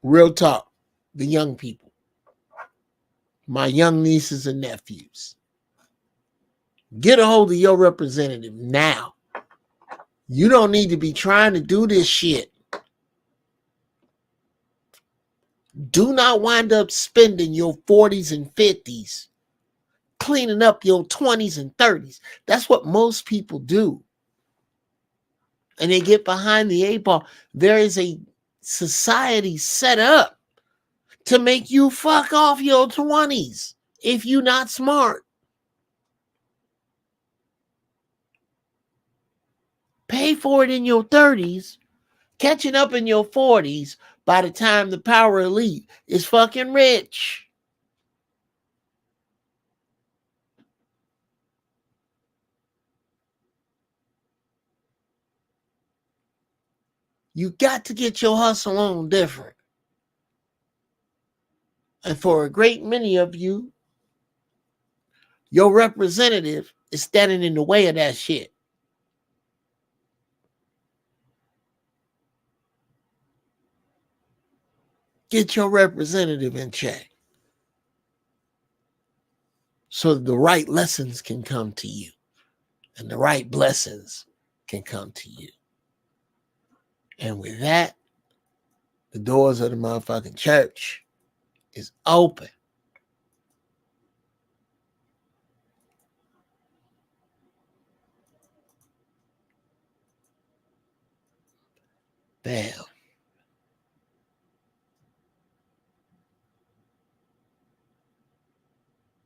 Real talk, the young people. My young nieces and nephews. Get a hold of your representative now. You don't need to be trying to do this shit. Do not wind up spending your 40s and 50s cleaning up your 20s and 30s. That's what most people do. And they get behind the eight ball. There is a society set up to make you fuck off your 20s if you're not smart. Pay for it in your 30s, catching up in your 40s by the time the power elite is fucking rich. You got to get your hustle on different. And for a great many of you, your representative is standing in the way of that shit. Get your representative in check so that the right lessons can come to you and the right blessings can come to you. And with that, the doors of the motherfucking church is open. Bam.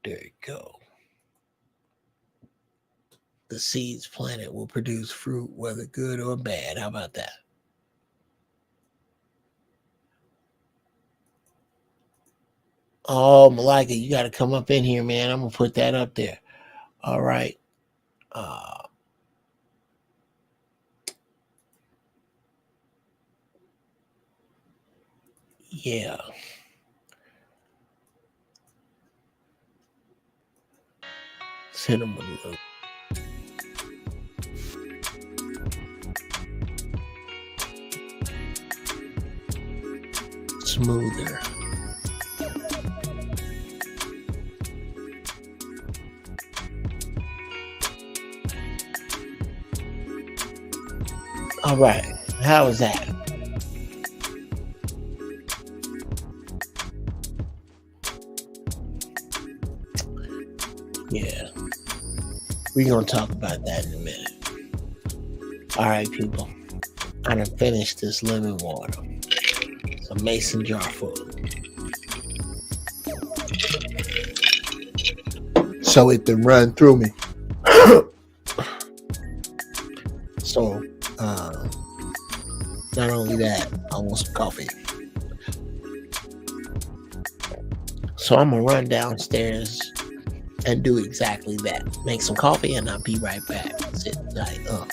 There you go. The seeds planted will produce fruit, whether good or bad. How about that? Oh, Malika, you got to come up in here, man. I'm going to put that up there. All right. Yeah. Send them a little. Smoother. All right. How is that? Yeah. We're going to talk about that in a minute. All right, people. I done finished this lemon water. It's a mason jar full. So it done run through me. So, not only that, I want some coffee. So I'm going to run downstairs and do exactly that. Make some coffee and I'll be right back. Sit tight up.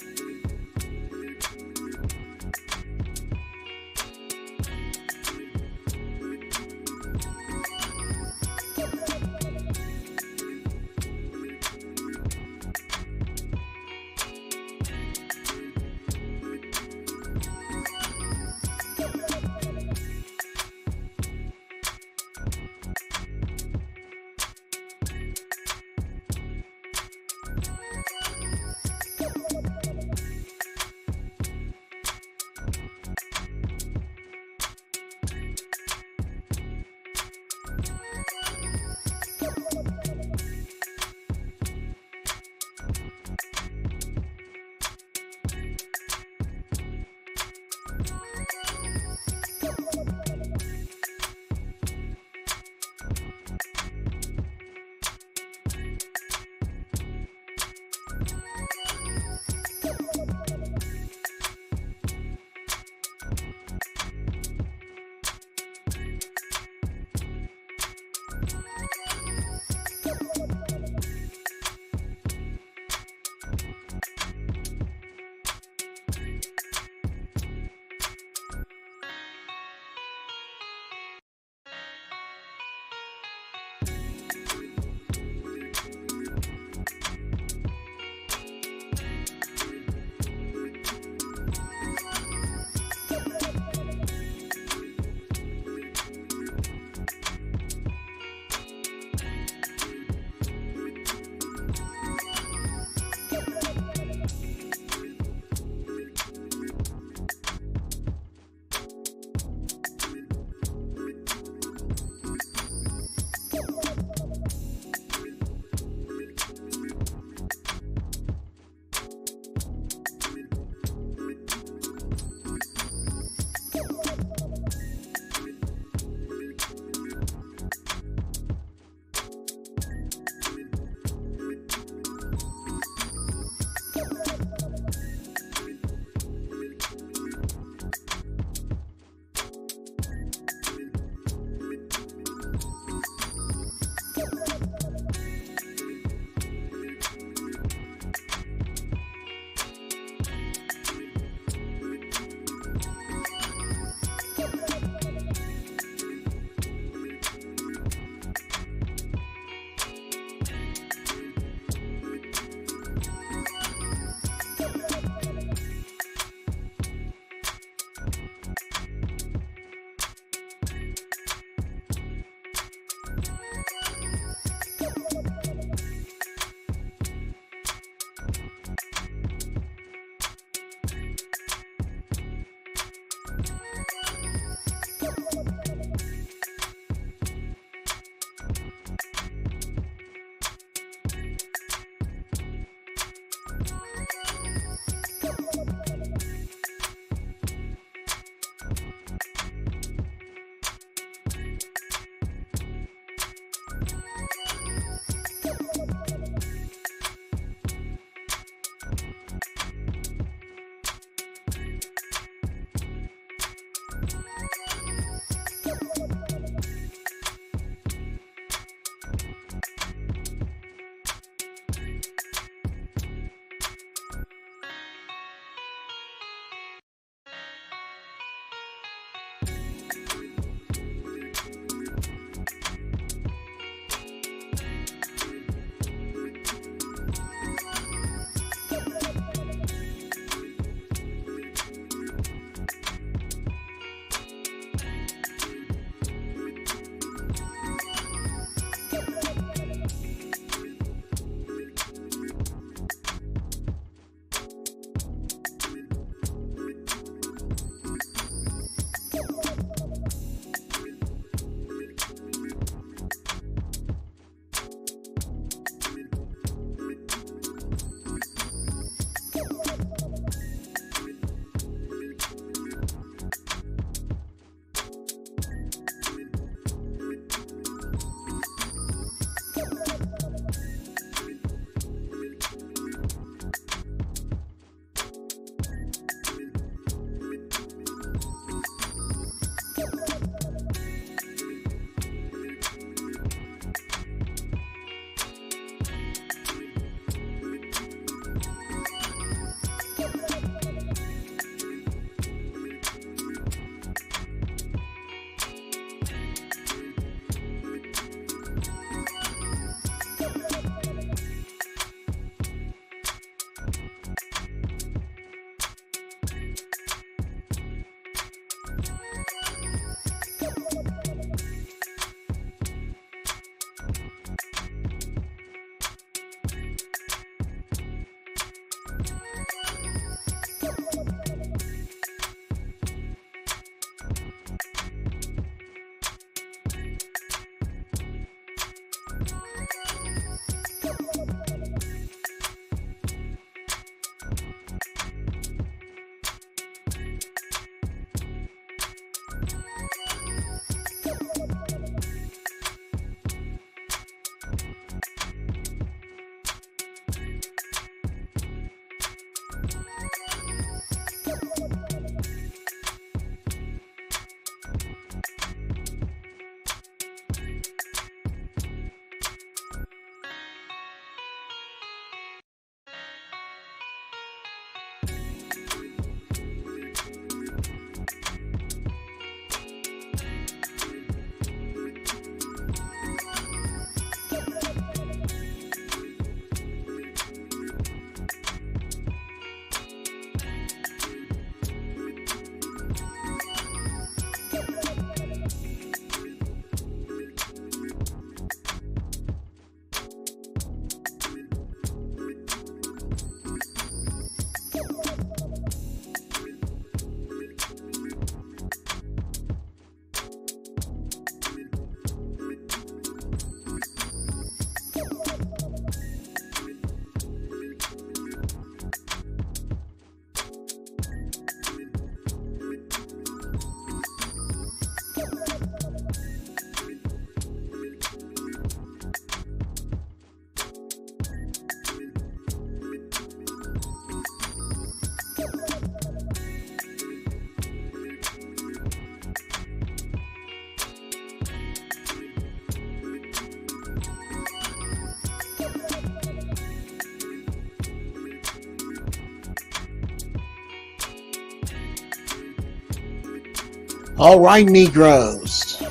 All right, Negroes.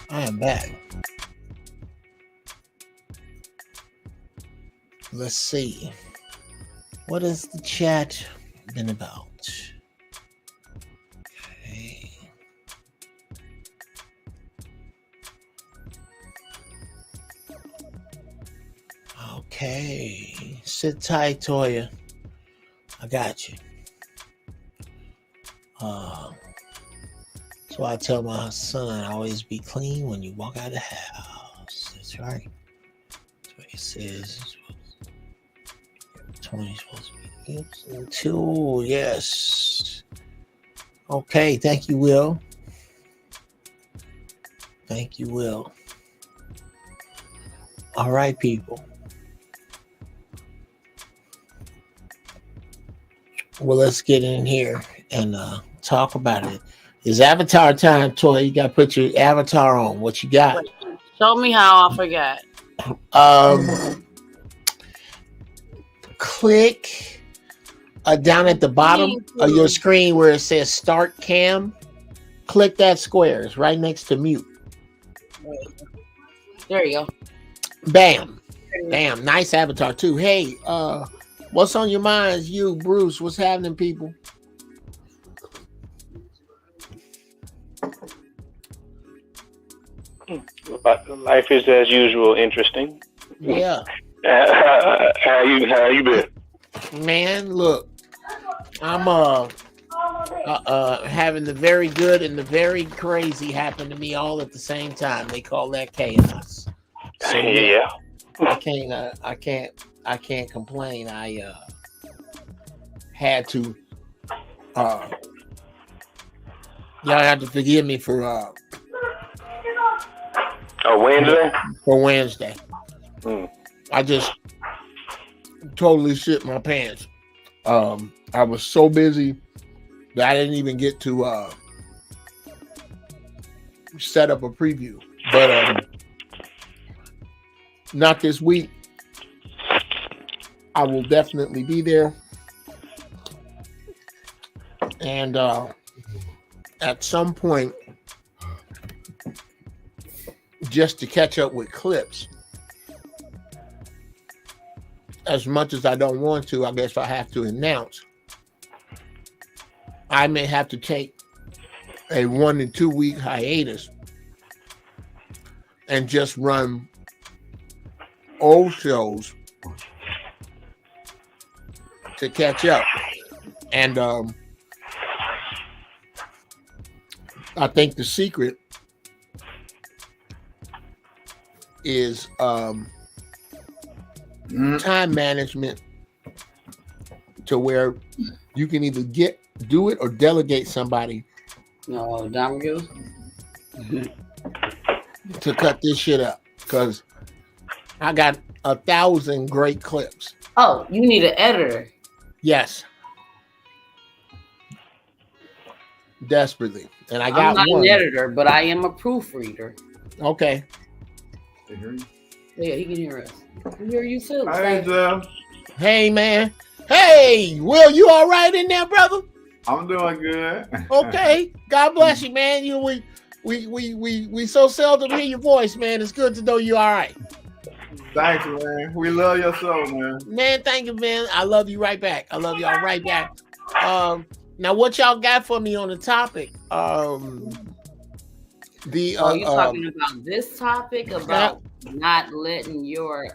I am back. Let's see. What has the chat been about? Okay. Okay. Sit tight, Toya. I got you. So I tell my son, always be clean when you walk out of the house. That's right. That's what he says. 20 supposed to be 2. Yes. Okay. Thank you, Will. Thank you, Will. All right, people. Well, let's get in here and talk about it. It's avatar time, Toy. You got to put your avatar on. What you got? Show me how. I forgot. Click down at the bottom of your screen where it says Start Cam. Click that square. It's right next to mute. There you go. Bam. Bam. Nice avatar, too. Hey, what's on your minds, you, Bruce? What's happening, people? Life is as usual, interesting. Yeah. How you been? Man, look, I'm having the very good and the very crazy happen to me all at the same time. They call that chaos. So, yeah. I can't complain. I had to y'all have to forgive me for Wednesday? For Wednesday. Mm. I just totally shit my pants. I was so busy that I didn't even get to set up a preview. But not this week. I will definitely be there. And at some point, just to catch up with clips. As much as I don't want to, I guess I have to announce. I may have to take a 1 to 2 week hiatus and just run old shows to catch up. And I think the secret is time management, to where you can either do it or delegate somebody to cut this shit up, because I got 1,000 great clips. Oh, you need an editor. Yes, desperately, and I got I'm not one. an editor, but I am a proofreader. Okay. Yeah, he can hear us. He hear you too. Hey, Jeff. Hey, man. Hey, Will, you all right in there, brother? I'm doing good. Okay. God bless you, man. We so seldom hear your voice, man. It's good to know you all right. Thanks, man. We love your show, man. Man, thank you, man. I love you right back. I love y'all right back. Now, what y'all got for me on the topic? You talking about this topic about not letting your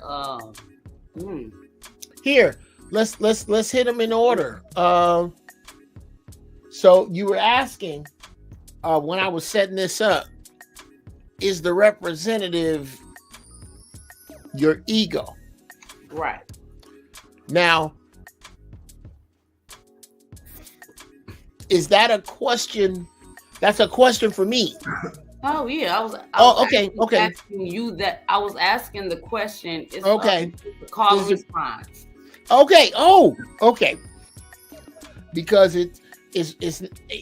Here, let's hit them in order. So you were asking when I was setting this up, is the representative your ego? Right. Now, is that a question? That's a question for me. Oh yeah, I was okay. asking you that. I was asking the question. It's okay. Call and response. Okay. Oh, okay. Because it's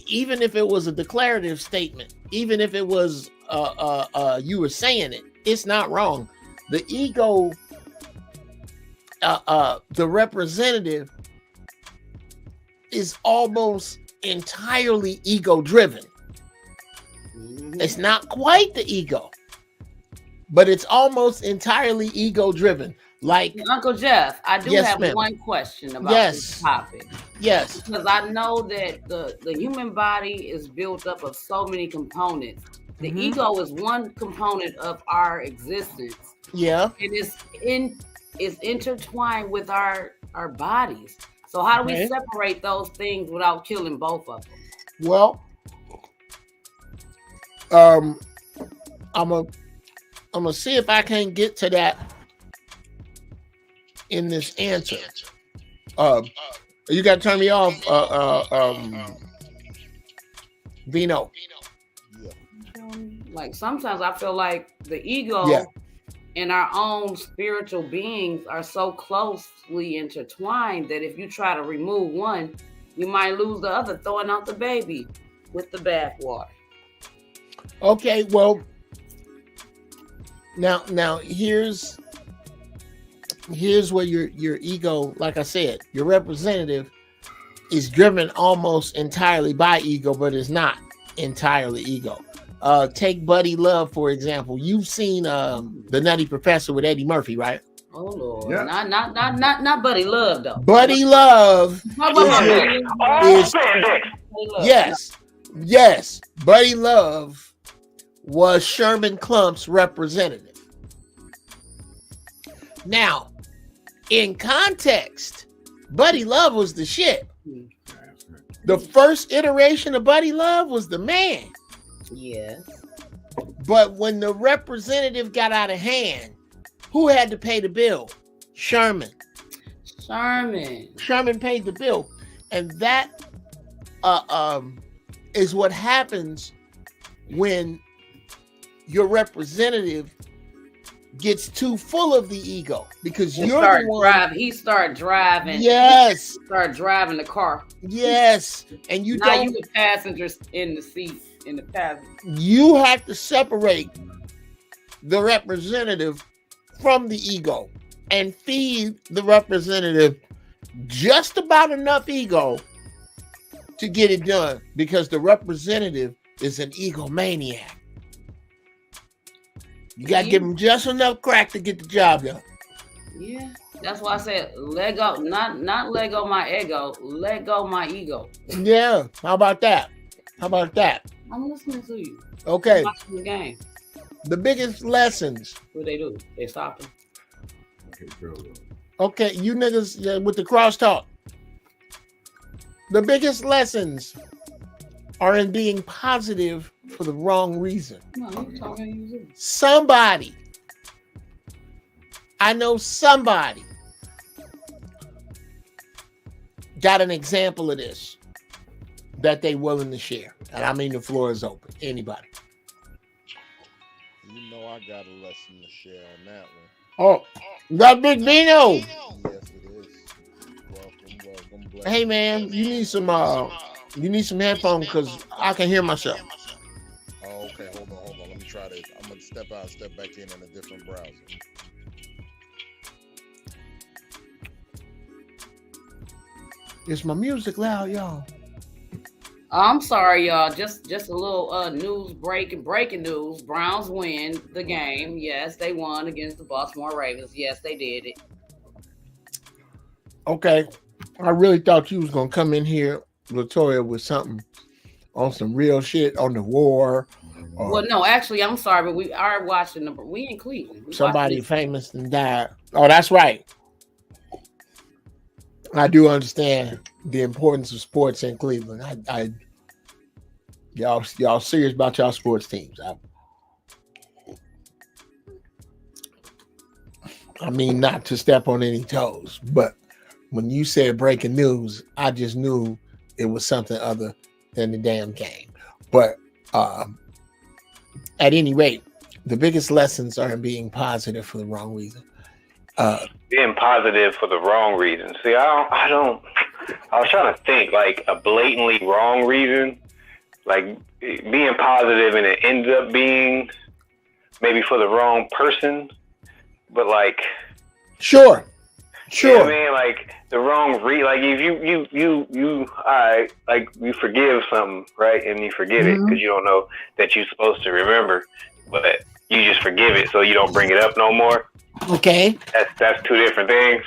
even if it was a declarative statement, even if it was you were saying it, it's not wrong. The ego, the representative, is almost entirely ego driven. It's not quite the ego, but it's almost entirely ego driven. Like Uncle Jeff, I do Yes, have ma'am. one question about Yes. this topic. yes, Because I know that the human body is built up of so many components. The Mhm. ego is one component of our existence. yeah. It is intertwined with our bodies. So how do we Okay. separate those things without killing both of them? Well, I'm gonna see if I can get to that in this answer. You got to turn me off, Vino. Like sometimes I feel like the ego Yeah. and our own spiritual beings are so closely intertwined that if you try to remove one, you might lose the other, throwing out the baby with the bathwater. Okay, well, now here's where your ego, like I said, your representative is driven almost entirely by ego, but it's not entirely ego. Take Buddy Love, for example. You've seen The Nutty Professor with Eddie Murphy, right? Oh Lord, Yeah. not Buddy Love though. Buddy Love How about is Buddy your- Love? Oh, is- spandex. Buddy Love. yes. Buddy Love was Sherman Klump's representative. Now, in context, Buddy Love was the shit. The first iteration of Buddy Love was the man. Yes. But when the representative got out of hand, who had to pay the bill? Sherman. Sherman paid the bill. And that is what happens when your representative gets too full of the ego, because you're the one. He started driving. Yes, Start driving the car. yes, and you Now don't. you the passengers in the seat in the passenger. You have to separate the representative from the ego and feed the representative just about enough ego to get it done, because the representative is an egomaniac. You got to give him just enough crack to get the job done. Yeah, that's why I said let go, not let go my ego, let go my ego. Yeah, how about that? How about that? I'm listening to you. Okay, I'm watching the game. the biggest lessons. What they do? They stop him. Okay, you niggas with the crosstalk. The biggest lessons are in being positive for the wrong reason. No, you're talking to you. Somebody, I know somebody got an example of this that they willing to share. And I mean, the floor is open. Anybody? You know I got a lesson to share on that one. Oh, you got Big Vino. Yes, it is. Welcome. Bless Hey man, you need some headphones because I can hear myself. Oh, okay. Hold on. Let me try this. I'm gonna step out, step back in a different browser. Is my music loud, y'all? I'm sorry, y'all. Just a little news breaking news. Browns win the game. Yes, they won against the Baltimore Ravens. Yes, they did it. Okay, I really thought you was gonna come in here, Latoya, with something on some real shit on the war. Or Well, no, actually, I'm sorry, but we are watching we in Cleveland. somebody famous and died. Oh, that's right. I do understand the importance of sports in Cleveland. Y'all serious about y'all sports teams. I mean, not to step on any toes, but when you said breaking news, I just knew it was something other than the damn game. But at any rate, the biggest lessons are in being positive for the wrong reason. Being positive for the wrong reason. See, I was trying to think like a blatantly wrong reason, like being positive and it ends up being maybe for the wrong person, but like, Sure. Sure. You know what I mean? Like the wrong like if you like you forgive something, right? And you forget it because you don't know that you're supposed to remember, but you just forgive it so you don't bring it up no more. Okay. That's two different things.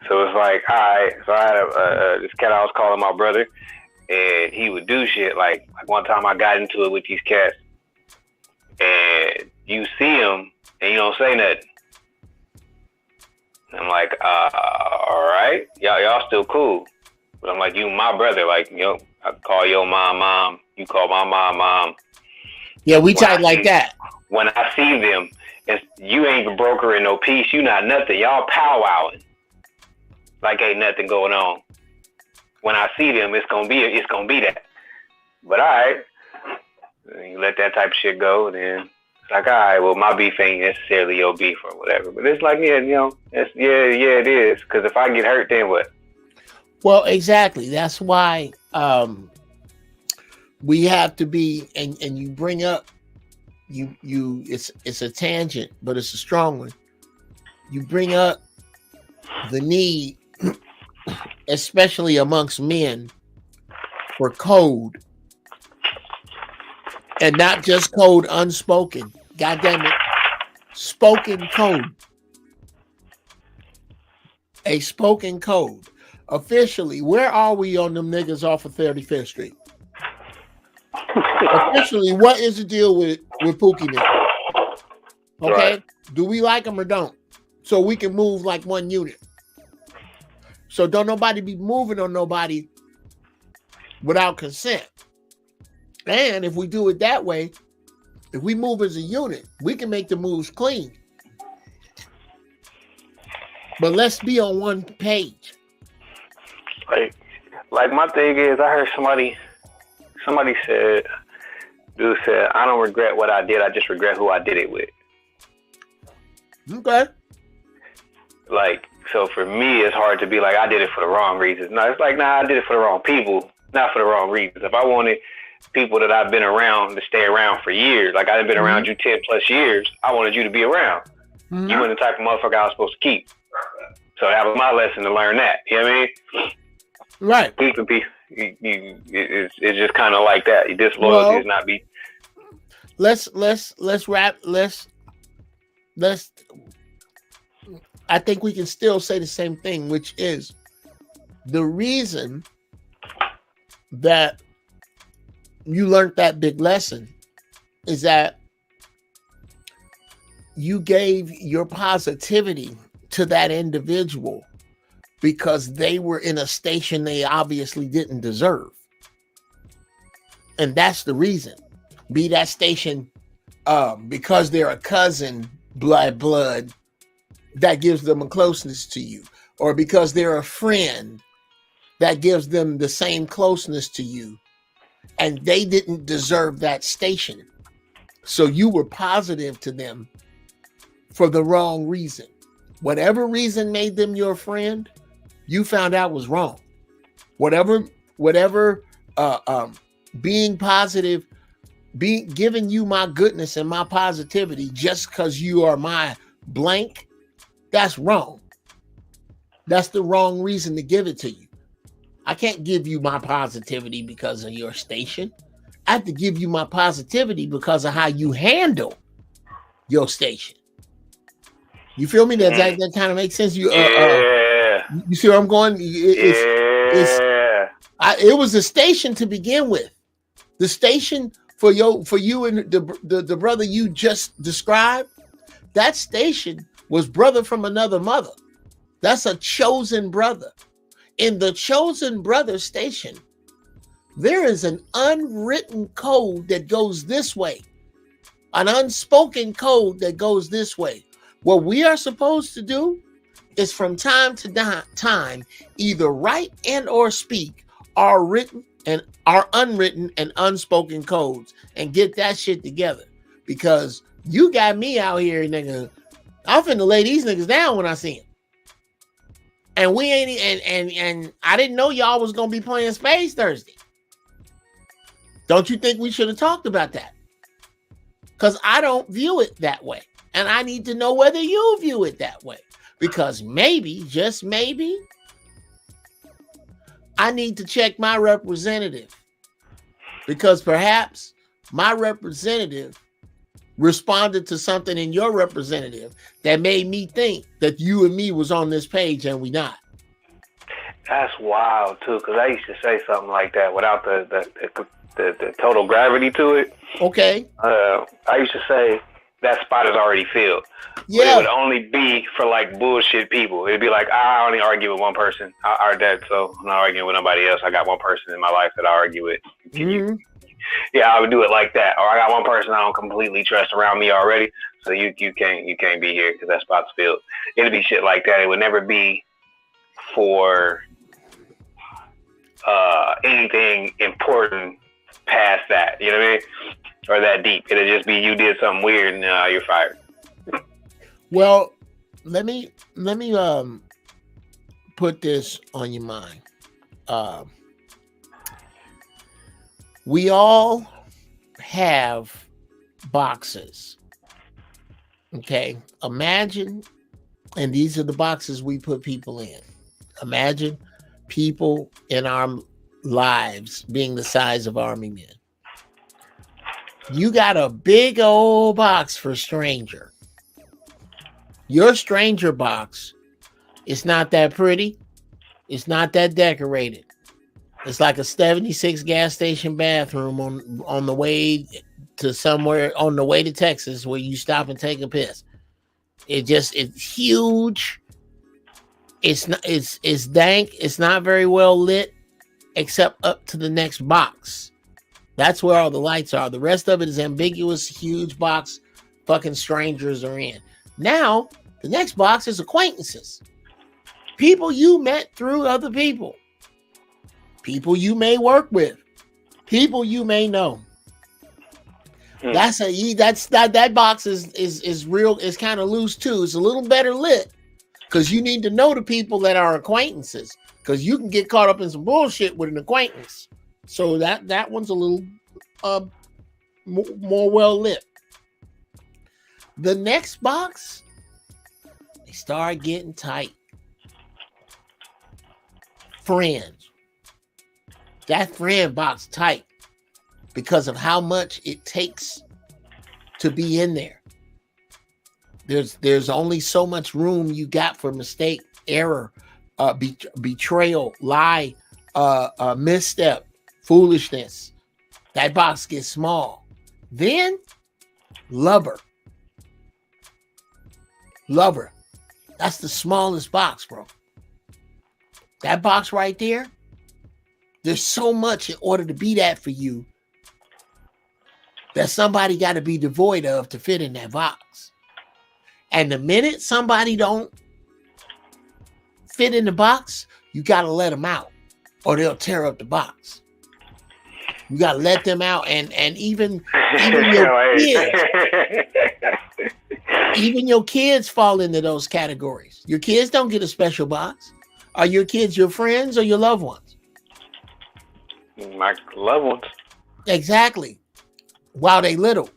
So it's like, all right. So I had this cat I was calling my brother, and he would do shit like one time I got into it with these cats, and you see him and you don't say nothing. I'm like, all right, y'all still cool, but I'm like, you my brother, like, I call your mom, you call my mom. Yeah, we tight like that. When I see them, and you ain't the broker in no peace, you not nothing. Y'all powwowing like ain't nothing going on. When I see them, it's gonna be that. But all right, you let that type of shit go, and then it's like, all right, well, my beef ain't necessarily your beef or whatever. But it's like, yeah, it is. Because if I get hurt, then what? Well, exactly. That's why we have to be, and you bring up, it's a tangent, but it's a strong one. You bring up the need, especially amongst men, for code. And not just code unspoken. God damn it. Spoken code. A spoken code. Officially, where are we on them niggas off of 35th Street? Officially, what is the deal with Pookie nigga? Okay? Right. Do we like them or don't? So we can move like one unit. So don't nobody be moving on nobody without consent. And if we do it that way, if we move as a unit, we can make the moves clean. But let's be on one page. Like my thing is, I heard somebody said, dude said, I don't regret what I did, I just regret who I did it with. Okay. Like, so for me, it's hard to be like, I did it for the wrong reasons. No, it's like, nah, I did it for the wrong people, not for the wrong reasons. If I wanted people that I've been around to stay around for years, like I've been around you 10 plus years, I wanted you to be around. You were the type of motherfucker I was supposed to keep. So that was my lesson to learn that. You know what I mean? Right. Keeping people, it's just kind of like that. Disloyalty is not be. Let's wrap. I think we can still say the same thing, which is the reason that you learned that big lesson is that you gave your positivity to that individual because they were in a station they obviously didn't deserve. And that's the reason. Be that station because they're a cousin, blood, that gives them a closeness to you. Or because they're a friend that gives them the same closeness to you. And they didn't deserve that station. So you were positive to them for the wrong reason. Whatever reason made them your friend, you found out was wrong. Whatever being positive, giving you my goodness and my positivity just because you are my blank, that's wrong. That's the wrong reason to give it to you. I can't give you my positivity because of your station. I have to give you my positivity because of how you handle your station. You feel me? That kind of makes sense. You see where I'm going? It was a station to begin with. The station for you and the brother you just described, that station was brother from another mother. That's a chosen brother. In the chosen brother station, there is an unwritten code that goes this way, an unspoken code that goes this way. What we are supposed to do is from time to time either write and or speak our written and our unwritten and unspoken codes and get that shit together. Because you got me out here, nigga. I'm finna lay these niggas down when I see them. And we ain't and I didn't know y'all was gonna be playing Spades Thursday. Don't you think we should have talked about that? Because I don't view it that way. And I need to know whether you view it that way. because maybe, just maybe, I need to check my representative, because perhaps my representative responded to something in your representative that made me think that you and me was on this page and we not. That's wild too, because I used to say something like that without the total gravity to it. Okay. I used to say that spot is already filled. Yeah. But it would only be for like bullshit people. It'd be like, I only argue with one person. Our dad, so I'm not arguing with nobody else. I got one person in my life that I argue with. Mm-hmm. Yeah, I would do it like that. Or I got one person I don't completely trust around me already, so you can't be here because that spot's filled. It'd be shit like that. It would never be for anything important past that. You know what I mean? Or that deep. It'd just be you did something weird and you're fired. Well, let me put this on your mind. We all have boxes. Okay. Imagine, and these are the boxes we put people in. Imagine people in our lives being the size of army men. You got a big old box for stranger. Your stranger box is not that pretty. It's not that decorated. It's like a 76 gas station bathroom on the way to somewhere, on the way to Texas, where you stop and take a piss. It's huge. It's dank. It's not very well lit, except up to the next box. That's where all the lights are. The rest of it is ambiguous, huge box. Fucking strangers are in. Now, the next box is acquaintances. People you met through other people. People you may work with. People you may know. That box is real. It's kind of loose too. It's a little better lit because you need to know the people that are acquaintances, because you can get caught up in some bullshit with an acquaintance. So that one's a little more well lit. The next box, they start getting tight. Friends. That friend box tight because of how much it takes to be in there. There's only so much room you got for mistake, error, betrayal, lie, misstep, foolishness. That box gets small. Then lover. That's the smallest box, bro. That box right there, there's so much in order to be that for you that somebody got to be devoid of to fit in that box. And the minute somebody don't fit in the box, you got to let them out or they'll tear up the box. You got to let them out. And even your kids, even your kids fall into those categories. Your kids don't get a special box. Are your kids your friends or your loved ones? My loved ones. Exactly. While they little.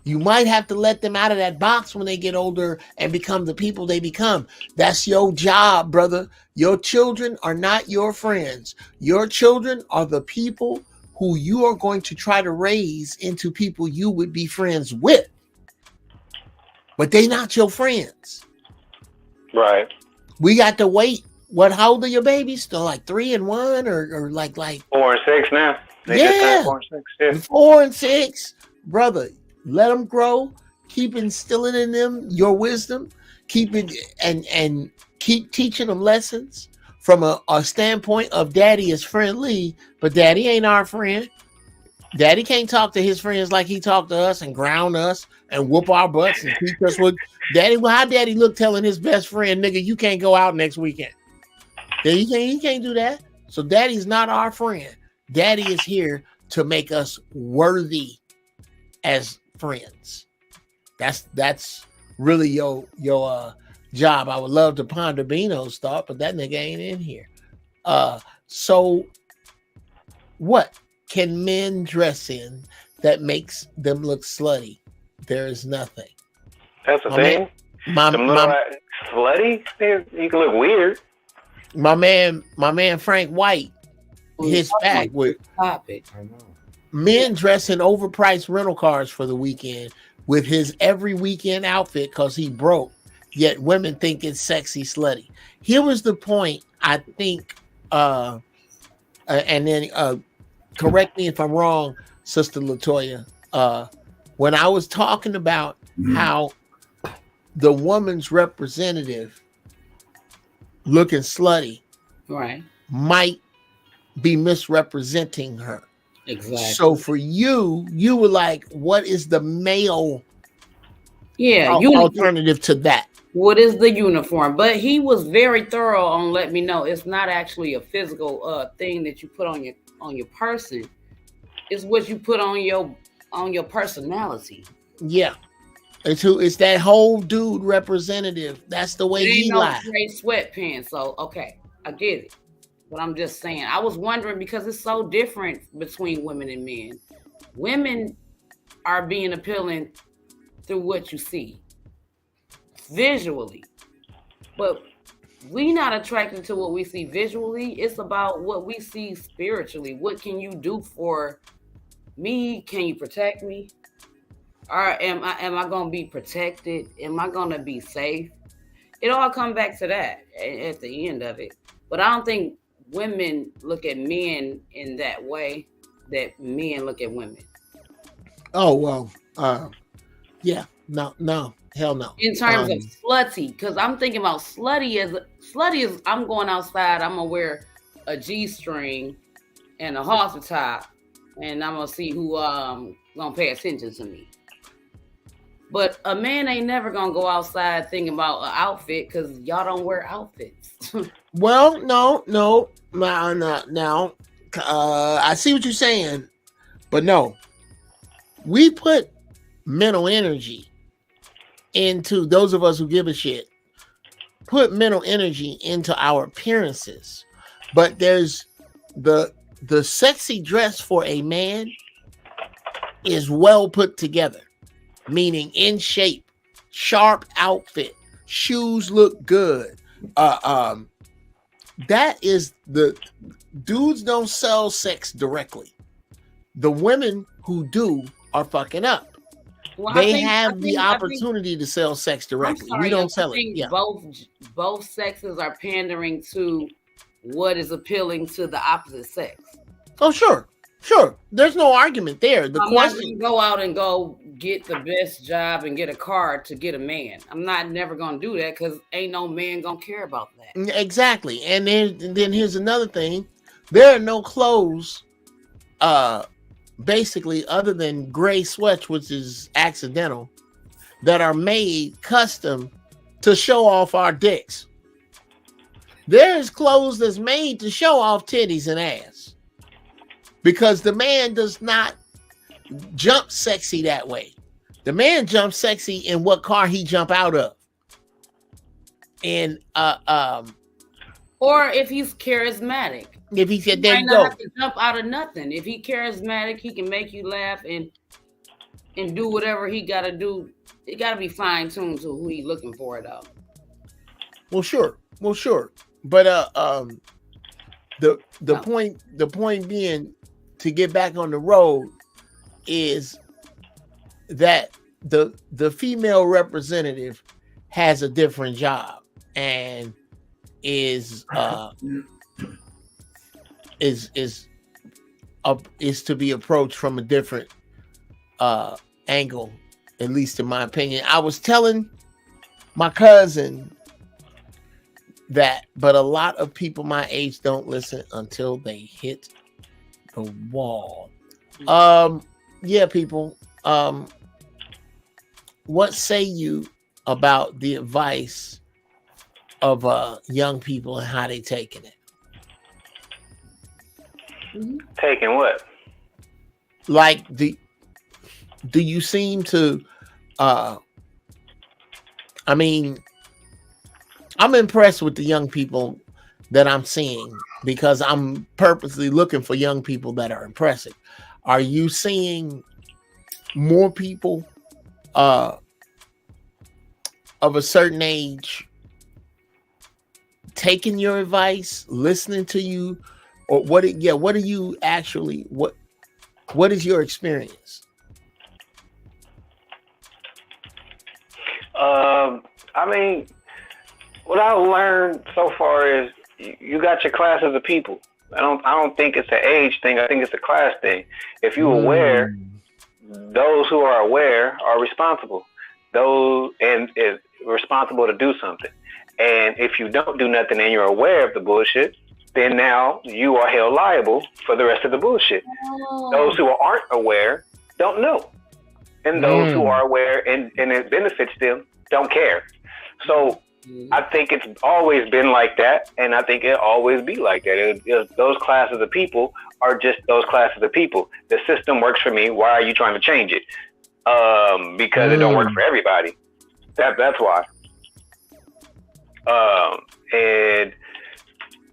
You might have to let them out of that box when they get older and become the people they become. That's your job, brother. Your children are not your friends. Your children are the people who you are going to try to raise into people you would be friends with. But they're not your friends. Right. We got to wait. How old are your babies? Still like 3 and 1 or like 4 and 6 now? They yeah. just turned 4 and 6. Yeah. 4 and 6, brother. Let them grow. Keep instilling in them your wisdom. Keep it and keep teaching them lessons from a standpoint of daddy is friendly, but daddy ain't our friend. Daddy can't talk to his friends like he talked to us and ground us and whoop our butts and teach us what daddy. Well, how daddy look telling his best friend, nigga, you can't go out next weekend. He can't do that. So daddy's not our friend. Daddy is here to make us worthy as friends. That's really your job. I would love to ponder Bino's thought, but that nigga ain't in here. So what can men dress in that makes them look slutty? There is nothing. That's the thing. Some little slutty. You can look weird. my man Frank White hits back with topic. I know. men dressing overpriced rental cars for the weekend with his every weekend outfit because he broke, yet women think it's sexy slutty. Here was the point, I think, and then correct me if I'm wrong, Sister Latoya, when I was talking about how the woman's representative looking slutty Right. might be misrepresenting her. Exactly. So for you were like, what is the male alternative to that? What is the uniform? But he was very thorough on letting me know it's not actually a physical thing that you put on your person. It's what you put on your personality. Yeah. It's that whole dude representative. That's the way he lies. Gray sweatpants. So okay, I get it. But I'm just saying, I was wondering because it's so different between women and men. Women are being appealing through what you see visually, but we not attracted to what we see visually. It's about what we see spiritually. What can you do for me? Can you protect me? Or am I gonna be protected? Am I gonna be safe? It all comes back to that at the end of it. But I don't think women look at men in that way that men look at women. Oh well, yeah, no, hell no. In terms of slutty, because I'm thinking about slutty is I'm going outside, I'm gonna wear a G-string and a halter top, and I'm gonna see who gonna pay attention to me. But a man ain't never gonna go outside thinking about an outfit because y'all don't wear outfits. Well, no. I see what you're saying, but no. We put mental energy into those of us who give a shit. Put mental energy into our appearances, but there's the sexy dress for a man is well put together. Meaning in shape, sharp outfit, shoes look good. That is the dudes don't sell sex directly. The women who do are fucking up. Well, they have the opportunity to sell sex directly. We don't sell it. Yeah. Both sexes are pandering to what is appealing to the opposite sex. Oh, sure. There's no argument there. The question: not gonna go out and go get the best job and get a car to get a man. I'm never gonna do that because ain't no man gonna care about that. Exactly. And then here's another thing: there are no clothes, basically, other than gray sweats, which is accidental, that are made custom to show off our dicks. There's clothes that's made to show off titties and ass. Because the man does not jump sexy that way. The man jumps sexy in what car he jump out of. And or if he's charismatic. If he said, there you go. go. Have to jump out of nothing. If he charismatic, he can make you laugh and do whatever he gotta do. It gotta be fine-tuned to who he looking for though. Well, sure. But the point being, to get back on the road, is that the female representative has a different job and is to be approached from a different angle, at least in my opinion. I was telling my cousin that, but a lot of people my age don't listen until they hit the wall. Yeah, people. What say you about the advice of young people and how they taking it? Taking what? Like, do you seem to? I mean, I'm impressed with the young people that I'm seeing because I'm purposely looking for young people that are impressive. Are you seeing more people of a certain age taking your advice, listening to you, or what are you actually, what is your experience? I mean, what I learned so far is you got your classes of people. I don't think it's an age thing. I think it's a class thing. If you're aware, those who are aware are responsible. Those and is responsible to do something. And if you don't do nothing and you're aware of the bullshit, then now you are held liable for the rest of the bullshit. Those who aren't aware don't know. And those who are aware and it benefits them don't care. So I think it's always been like that, and I think it'll always be like that. Those classes of people are just those classes of people. The system works for me. Why are you trying to change it? Because it don't work for everybody. That's why. And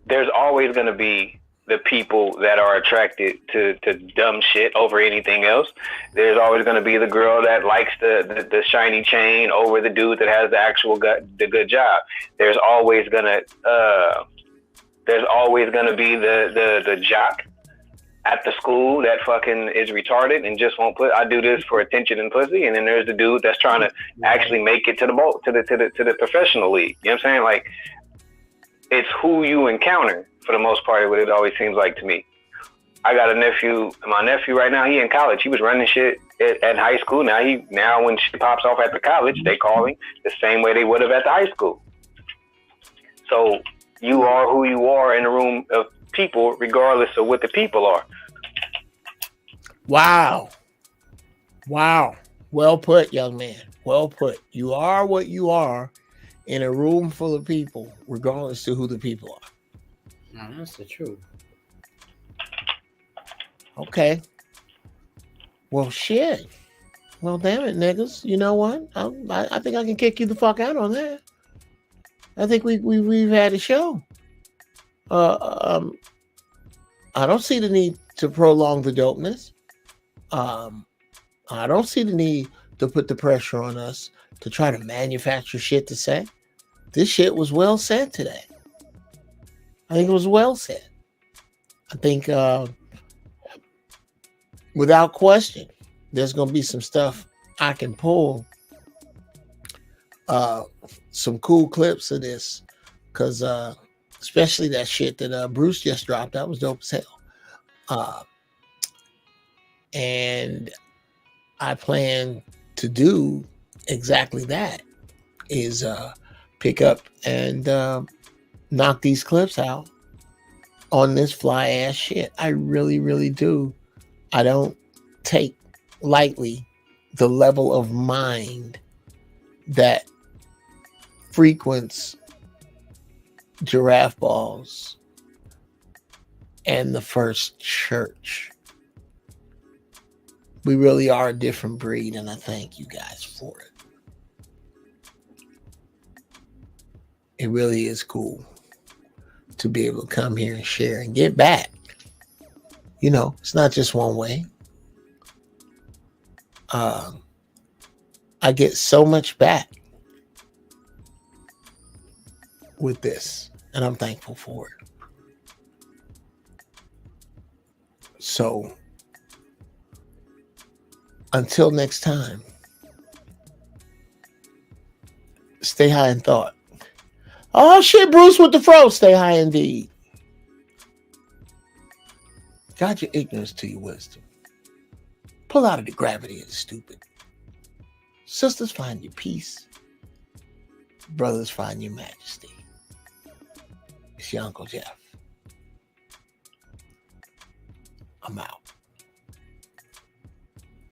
there's always going to be the people that are attracted to dumb shit over anything else. There's always going to be the girl that likes the shiny chain over the dude that has the good job. There's always going to be the jock at the school that fucking is retarded and just won't I do this for attention and pussy. And then there's the dude that's trying to actually make it to the professional league. You know what I'm saying? Like, it's who you encounter for the most part, what it always seems like to me. I got a nephew. My nephew right now, he in college. He was running shit at high school. Now when shit pops off at the college, they call him the same way they would have at the high school. So you are who you are in a room of people, regardless of what the people are. Wow. Well put, young man. Well put. You are what you are in a room full of people, regardless of who the people are. No, that's the truth. Okay. Well, shit. Well, damn it, niggas. You know what? I think I can kick you the fuck out on that. I think we've had a show. I don't see the need to prolong the dopeness. I don't see the need to put the pressure on us to try to manufacture shit to say. This shit was well said today. I think it was well said. I think without question, there's going to be some stuff I can pull, some cool clips of this, because especially that shit that Bruce just dropped, that was dope as hell. And I plan to do exactly that, is pick up and knock these clips out on this fly ass shit. I really, really do. I don't take lightly the level of mind that frequents giraffe balls and the first Churxh. We really are a different breed, and I thank you guys for it. It really is cool to be able to come here and share and get back. You know, it's not just one way. I get so much back with this, and I'm thankful for it. So, until next time, stay high in thought. Oh shit, Bruce with the fro. Stay high indeed. Guide your ignorance to your wisdom. Pull out of the gravity of the stupid. Sisters, find your peace. Brothers, find your majesty. It's your Uncle Jeff. I'm out.